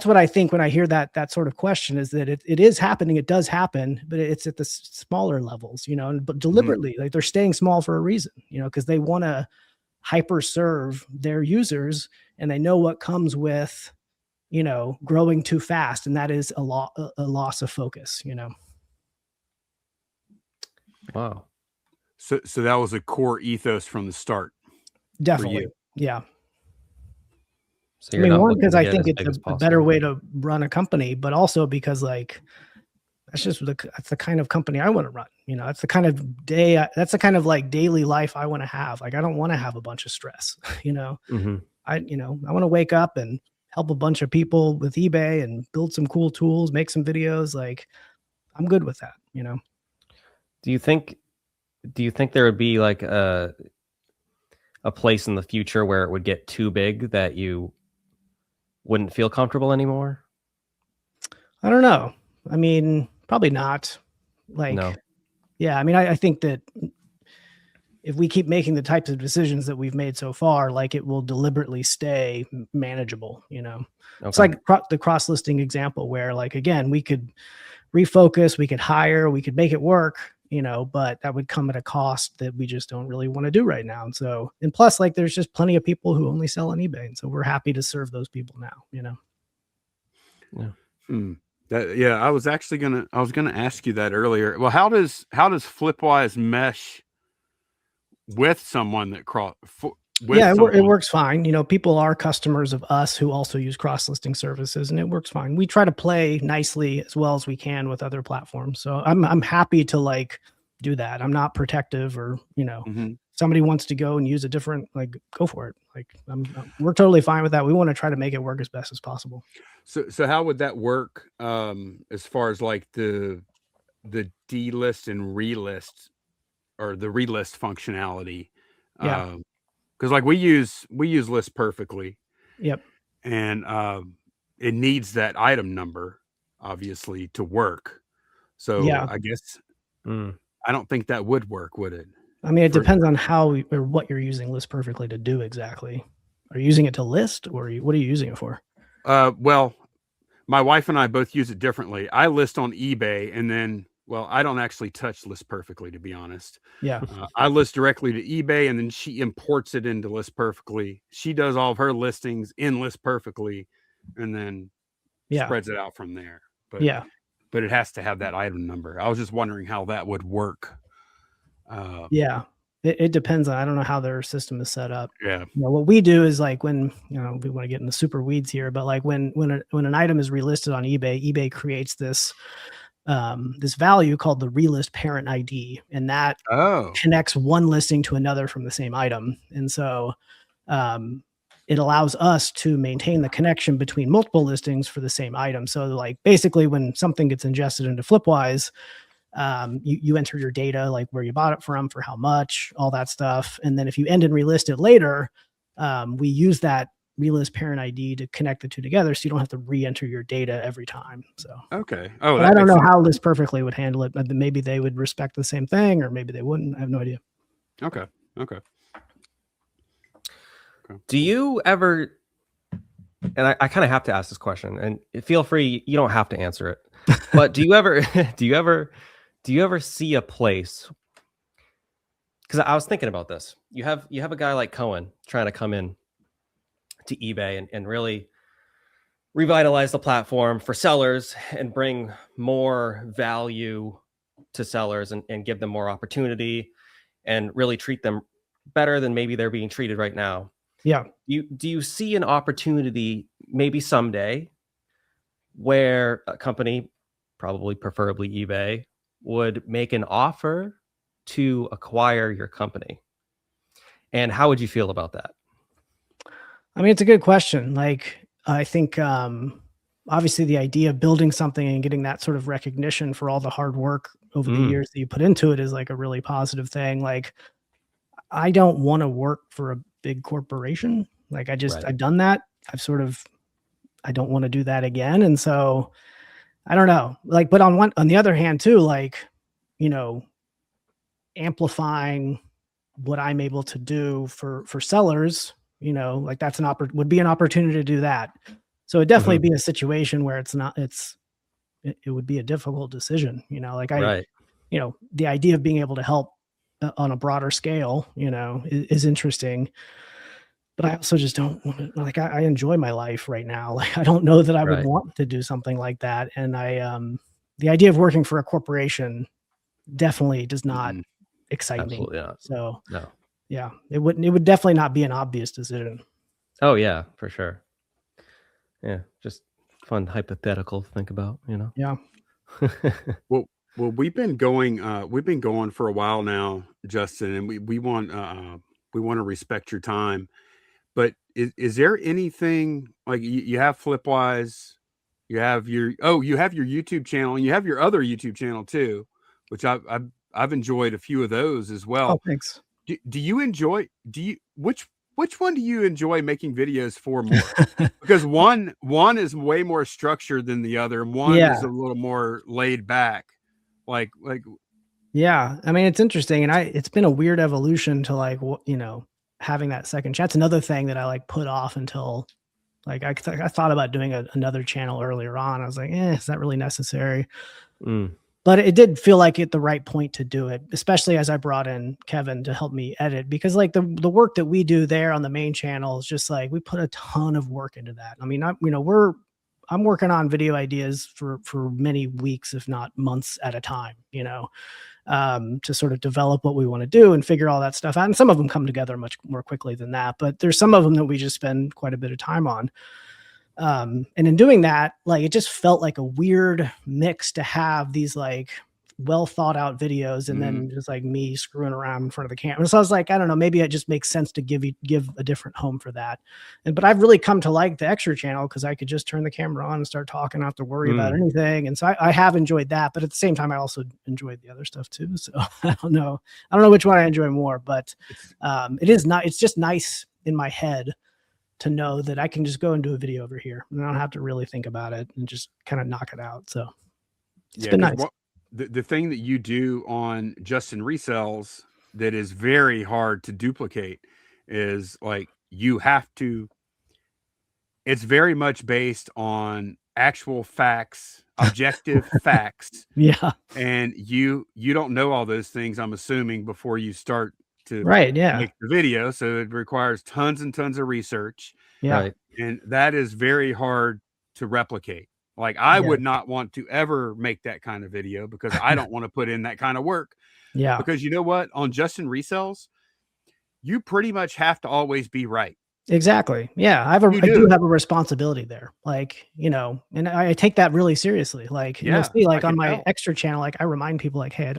what I think when I hear that sort of question, is that it is happening. It does happen, but it's at the smaller levels, but deliberately, like they're staying small for a reason, because they want to hyper serve their users, and they know what comes with, growing too fast. And that is a loss of focus, Wow. So that was a core ethos from the start. Definitely. Yeah. So you're not because I think it's a better way to run a company, but also because like, that's the kind of company I want to run. That's the kind of like daily life I want to have. Like, I don't want to have a bunch of stress, I want to wake up and help a bunch of people with eBay and build some cool tools, make some videos. Like, I'm good with that, Do you think there would be like a place in the future where it would get too big that you wouldn't feel comfortable anymore? I don't know. I mean, probably not. Like, no. Yeah. I mean, I think that if we keep making the types of decisions that we've made so far, like, it will deliberately stay manageable, Okay. It's like the cross-listing example where, like, again, we could refocus, we could hire, we could make it work, but that would come at a cost that we just don't really want to do right now. And plus, like, there's just plenty of people who only sell on eBay. And so we're happy to serve those people now, Yeah. I was going to ask you that earlier. Well, how does Flipwise mesh with someone that it works fine. People are customers of us who also use cross-listing services, and it works fine. We try to play nicely as well as we can with other platforms. So I'm happy to like do that. I'm not protective, or, somebody wants to go and use a different, like, go for it. Like, we're totally fine with that. We want to try to make it work as best as possible. So how would that work as far as like the delist and relist, or the relist functionality? Yeah. Because like we use List Perfectly. Yep. And it needs that item number, obviously, to work. So yeah. I guess I don't think that would work, would it? I mean, it depends on how or what you're using List Perfectly to do exactly. Are you using it to list, or what are you using it for? Well, my wife and I both use it differently. I list on eBay, and then, well, I don't actually touch List Perfectly, to be honest. Yeah. I list directly to eBay, and then she imports it into List Perfectly. She does all of her listings in List Perfectly, and then spreads it out from there. But it has to have that item number. I was just wondering how that would work. It depends on, I don't know how their system is set up. Yeah. What we do is, like, when, we want to get in the super weeds here, but like when an item is relisted on eBay creates this value called the relist parent ID, and that connects one listing to another from the same item. And so it allows us to maintain the connection between multiple listings for the same item. So, like, basically when something gets ingested into Flipwise, you enter your data, like where you bought it from, for how much, all that stuff. And then if you end and relist it later, we use that relist parent ID to connect the two together, so you don't have to re-enter your data every time. So okay. But I don't know how List Perfectly would handle it. Maybe they would respect the same thing, or maybe they wouldn't. I have no idea. Okay. Do you ever, and I kind of have to ask this question, and feel free, you don't have to answer it, but do you ever see a place? Because I was thinking about this. You have a guy like Cohen trying to come in to eBay and really revitalize the platform for sellers and bring more value to sellers and give them more opportunity and really treat them better than maybe they're being treated right now. Yeah. Do you see an opportunity maybe someday where a company, probably preferably eBay, would make an offer to acquire your company? And how would you feel about that? I mean, it's a good question. Like, I think, obviously the idea of building something and getting that sort of recognition for all the hard work over the years that you put into it is like a really positive thing. Like, I don't want to work for a big corporation. Like, I've done that. I don't want to do that again. And so I don't know, like, but on the other hand too, like, you know, amplifying what I'm able to do for sellers, like that's would be an opportunity to do that. So it'd definitely be a situation where it would be a difficult decision, like Right. The idea of being able to help on a broader scale, is interesting. But I also just don't want to, like, I enjoy my life right now. Like, I don't know that I would Right. want to do something like that. And the idea of working for a corporation definitely does not excite me. Absolutely not. So No. yeah, it would definitely not be an obvious decision. Oh yeah, for sure. Yeah. Just fun hypothetical to think about, Yeah. Well, we've been going for a while now, Justin, and we want to respect your time. But is there anything like you have Flipwise, you have your YouTube channel, and you have your other YouTube channel too, which I've enjoyed a few of those as Oh, well. thanks. Do you enjoy which one do you enjoy making videos for more? Because one is way more structured than the other, and one is a little more laid back. Like Yeah, I mean, it's interesting, and it's been a weird evolution to like having that second chat. That's another thing that I like put off until like I thought about doing another channel earlier on. I was like, is that really necessary? But it did feel like at the right point to do it, especially as I brought in Kevin to help me edit, because like the work that we do there on the main channel is just like, we put a ton of work into that. I mean, I'm working on video ideas for many weeks, if not months at a time, to sort of develop what we want to do and figure all that stuff out. And some of them come together much more quickly than that, but there's some of them that we just spend quite a bit of time on. And in doing that, like, it just felt like a weird mix to have these like well thought out videos and then just like me screwing around in front of the camera. So I was like, I don't know, maybe it just makes sense to give a different home for that. But I've really come to like the extra channel because I could just turn the camera on and start talking, not have to worry about anything. And so I have enjoyed that, but at the same time, I also enjoyed the other stuff too. So I don't know which one I enjoy more, but it's just nice in my head to know that I can just go and do a video over here and I don't have to really think about it and just kind of knock it out. So it's been nice. The thing that you do on Justin Resells that is very hard to duplicate is like it's very much based on actual facts, objective facts. Yeah. And you don't know all those things, I'm assuming, before you start to make the video. So it requires tons and tons of research. Yeah. Right. And that is very hard to replicate. Like I would not want to ever make that kind of video because I don't want to put in that kind of work. Yeah. Because you know what? On Justin Resells, you pretty much have to always be right. Exactly. Yeah. I do have a responsibility there. Like, and I take that really seriously. Like, you'll see, like on my extra channel, like I remind people like, hey,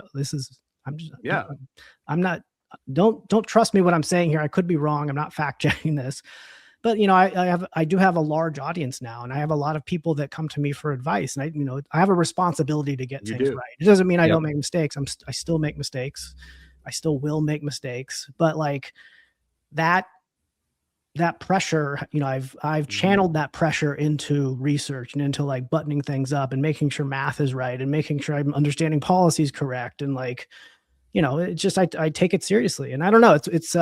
don't trust me what I'm saying here. I could be wrong. I'm not fact checking this. But I do have a large audience now, and I have a lot of people that come to me for advice, and I have a responsibility to get things right. It doesn't mean I don't make mistakes. I still make mistakes. I still will make mistakes. But like that pressure, I've channeled that pressure into research and into like buttoning things up and making sure math is right and making sure I'm understanding policies correct. And like, it's just, I take it seriously. And I don't know, it's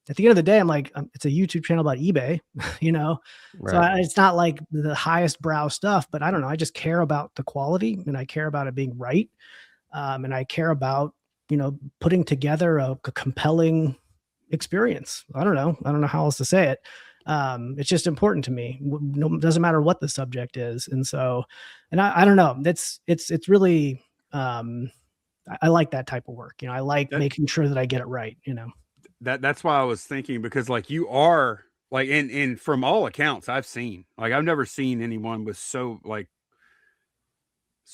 at the end of the day, I'm like, it's a YouTube channel about eBay, Right. So it's not like the highest brow stuff, but I don't know. I just care about the quality and I care about it being right. And I care about, putting together a compelling experience. I don't know how else to say it. It's just important to me. Doesn't matter what the subject is. And so, and I don't know, it's really, I like that type of work. I like making sure that I get it right, That's why I was thinking, because like you are like, and from all accounts I've seen, like, I've never seen anyone with so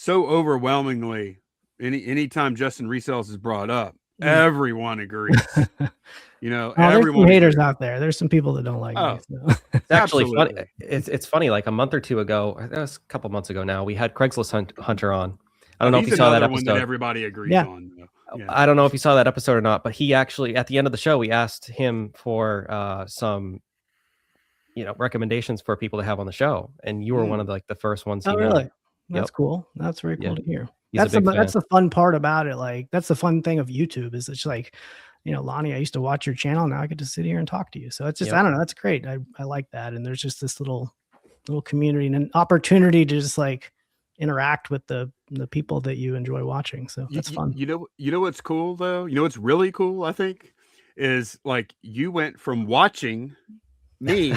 overwhelmingly, anytime Justin Resells is brought up, everyone agrees. You know, there's some haters agrees. out there. There's some people that don't like me. So. It's actually funny. It's funny. Like a month or two ago, it was a couple months ago now, we had Craigslist Hunter on. I don't know if you saw that episode. One that everybody agrees on. Yeah. I don't know if you saw that episode or not, but he actually, at the end of the show, we asked him for some, recommendations for people to have on the show, and you were one of the first ones. Oh, really? That's cool. That's very cool to hear. That's the fun part about it. Like, that's the fun thing of YouTube is it's like, Lonnie, I used to watch your channel. Now I get to sit here and talk to you. So it's just, I don't know. That's great. I like that. And there's just this little community and an opportunity to just like interact with the people that you enjoy watching. So that's fun. You know what's cool though? You know what's really cool, I think, is like you went from watching me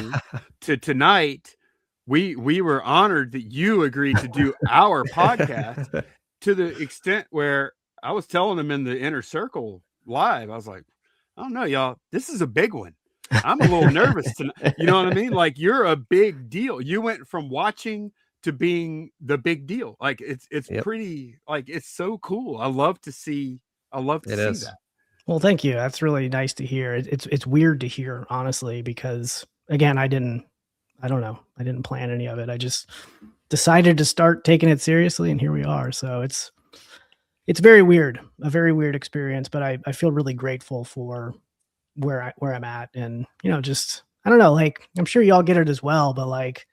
to tonight. We were honored that you agreed to do our podcast to the extent where I was telling them in the inner circle live, I was like, I don't know, y'all, this is a big one. I'm a little nervous tonight. You know what I mean? Like, you're a big deal. You went from watching to being the big deal. Like, it's pretty, like, it's so cool. I love to see that. Well, thank you. That's really nice to hear. It's weird to hear, honestly, because again, I didn't plan any of it. I just decided to start taking it seriously, and here we are. So it's very weird, a very weird experience, but I feel really grateful for where I'm at. And, just, I don't know, like, I'm sure y'all get it as well, but like,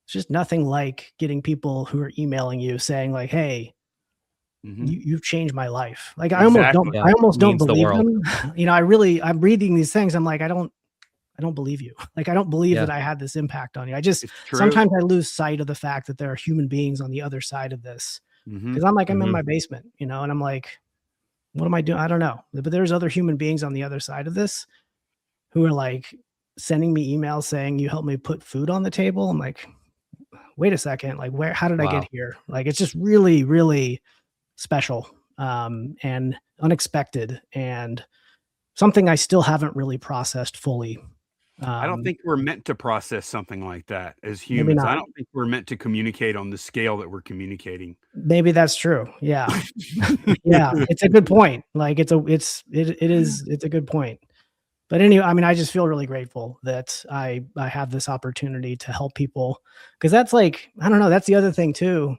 it's just nothing like getting people who are emailing you saying like, hey, you've changed my life. Like, I almost don't believe them. I'm reading these things. I'm like, I don't believe you. Like, I don't believe that I had this impact on you. Sometimes I lose sight of the fact that there are human beings on the other side of this. Because I'm in my basement, and I'm like, what am I doing? I don't know. But there's other human beings on the other side of this who are like sending me emails saying, you helped me put food on the table. I'm like, wait a second. Like, how did I get here? Like, it's just really, really special and unexpected and something I still haven't really processed fully. I don't think we're meant to process something like that as humans. I don't think we're meant to communicate on the scale that we're communicating. Maybe that's true. Yeah. Yeah. It's a good point. Like, it is a good point. But anyway, I mean, I just feel really grateful that I have this opportunity to help people. Cause that's like, I don't know, that's the other thing too,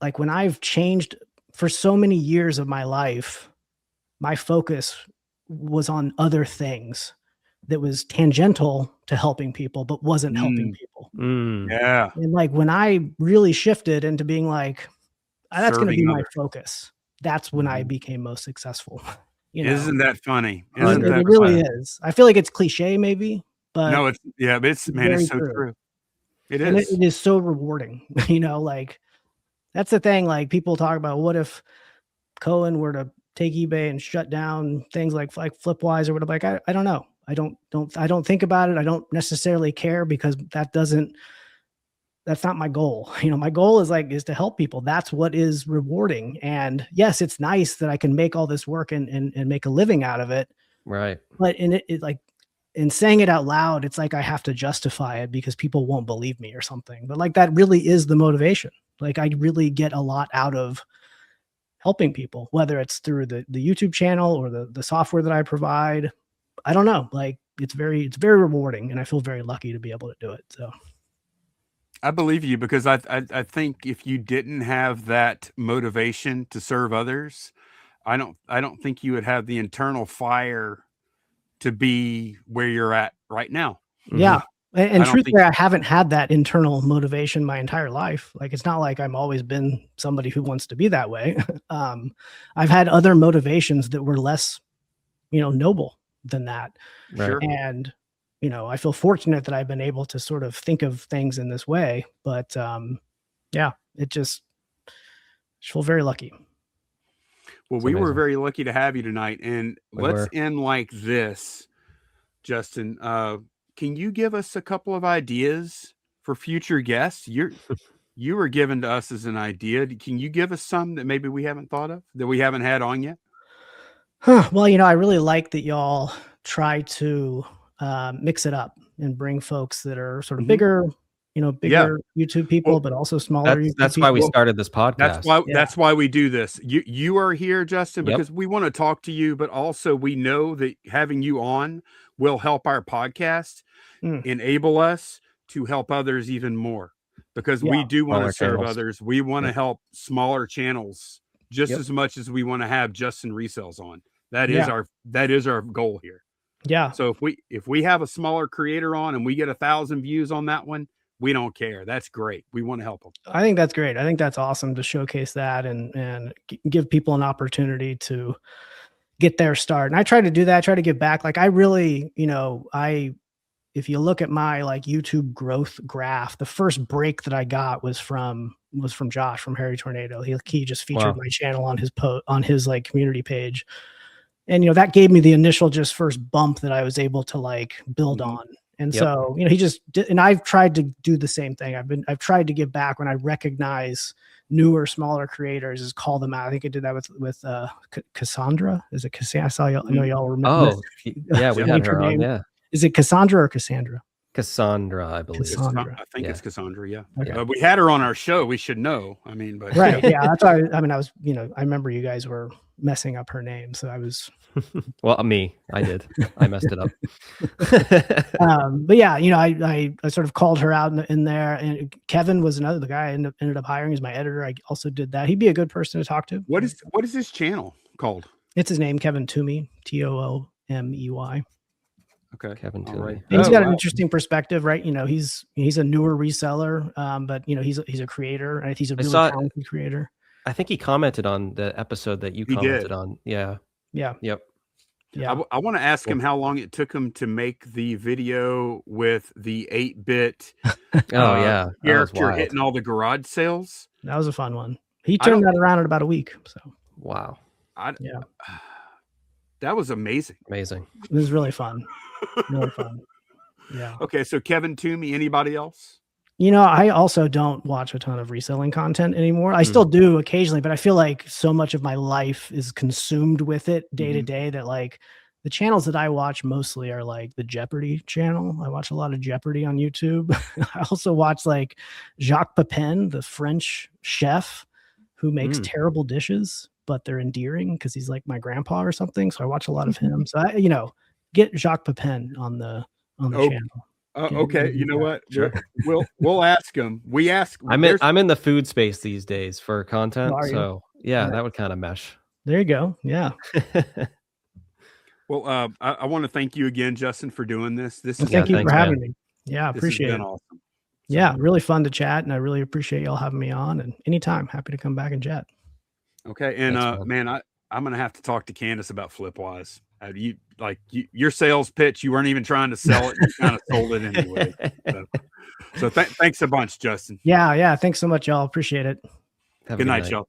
like when I've changed for so many years of my life, my focus was on other things that was tangential to helping people, but wasn't helping people. Yeah. And like, when I really shifted into being like, that's going to be my focus. That's when I became most successful. Isn't that funny? It really is. I feel like it's cliche maybe, but no, it's so true. It is. It is so rewarding. Like, that's the thing. Like, people talk about, what if Cohen were to take eBay and shut down things like Flipwise or whatever. Like, I don't know. I don't think about it. I don't necessarily care because that's not my goal. My goal is to help people. That's what is rewarding. And yes, it's nice that I can make all this work and make a living out of it. Right. But in saying it out loud, it's like I have to justify it because people won't believe me or something. But like, that really is the motivation. Like, I really get a lot out of helping people, whether it's through the YouTube channel or the software that I provide. I don't know. Like, it's very rewarding, and I feel very lucky to be able to do it. So I believe you, because I think if you didn't have that motivation to serve others, I don't think you would have the internal fire to be where you're at right now. Yeah. And truthfully, I haven't had that internal motivation my entire life. Like, it's not like I've always been somebody who wants to be that way. I've had other motivations that were less, noble than that. Sure. And, I feel fortunate that I've been able to sort of think of things in this way. But yeah, I just feel very lucky. Well, we were very lucky to have you tonight. And let's end like this, Justin. Can you give us a couple of ideas for future guests? You were given to us as an idea. Can you give us some that maybe we haven't thought of, that we haven't had on yet? Well, I really like that y'all try to mix it up and bring folks that are sort of bigger, bigger YouTube people, but also smaller YouTube that's people. why we started this podcast. That's why we do this. You are here, Justin, because we want to talk to you, but also we know that having you on will help our podcast enable us to help others even more, because we do want to serve others. We want to help smaller channels just as much as we want to have Justin Resells on. That is our goal here. Yeah. So if we have a smaller creator on and we get 1,000 views on that one, we don't care. That's great. We want to help them. I think that's great. I think that's awesome to showcase that and give people an opportunity to get their start. And I try to do that. I try to give back. Like I really, if you look at my like YouTube growth graph, the first break that I got was from Josh from Harry Tornado. He just featured my channel on his like community page. And, that gave me the initial just first bump that I was able to like build on. And so, he just did, and I've tried to do the same thing. I've tried to give back when I recognize newer, smaller creators, is call them out. I think I did that with Cassandra. Is it Cassandra? I know y'all remember. Oh, yeah, we had her on. Yeah. Is it Cassandra or Cassandra? Cassandra, I believe. I think it's Cassandra. Yeah. Okay. We had her on our show. We should know. I mean, but right. Yeah. That's why I was, I remember you guys were messing up her name. So I was. Well, I did. I messed it up. But yeah, I sort of called her out in there, and Kevin was the guy I ended up hiring as my editor. I also did that. He'd be a good person to talk to. What is his channel called? It's his name, Kevin Toomey, Toomey. Okay. Kevin Toomey. Right. He's got an interesting perspective, right? He's a newer reseller, but he's a creator, right? He's a really talented creator. I think he commented on the episode that you commented on. Yeah. Yeah. Yep. Yeah. I want to ask him how long it took him to make the video with the 8-bit character hitting all the garage sales. That was a fun one. He turned that around in about a week. So wow. That was amazing. Amazing. It was really fun. Really fun. Yeah. Okay, so Kevin Toomey, anybody else? I also don't watch a ton of reselling content anymore. I still do occasionally, but I feel like so much of my life is consumed with it day to day that like the channels that I watch mostly are like the Jeopardy channel. I watch a lot of Jeopardy on YouTube. I also watch like Jacques Pepin, the French chef who makes terrible dishes, but they're endearing because he's like my grandpa or something. So I watch a lot of him. So I, get Jacques Pepin on the channel. Okay, you know what? Sure. We'll ask him. I'm in the food space these days for content, so that would kind of mesh. There you go. Yeah. Well, I want to thank you again, Justin, for doing this. Thank you for having me. Yeah, appreciate it. Awesome. Yeah, really fun to chat, and I really appreciate y'all having me on. And anytime, happy to come back and chat. Okay, and I'm gonna have to talk to Candace about Flipwise. Your sales pitch, you weren't even trying to sell it. You kind of sold it anyway. So thanks a bunch, Justin. Yeah. Thanks so much, y'all. Appreciate it. Good night, y'all.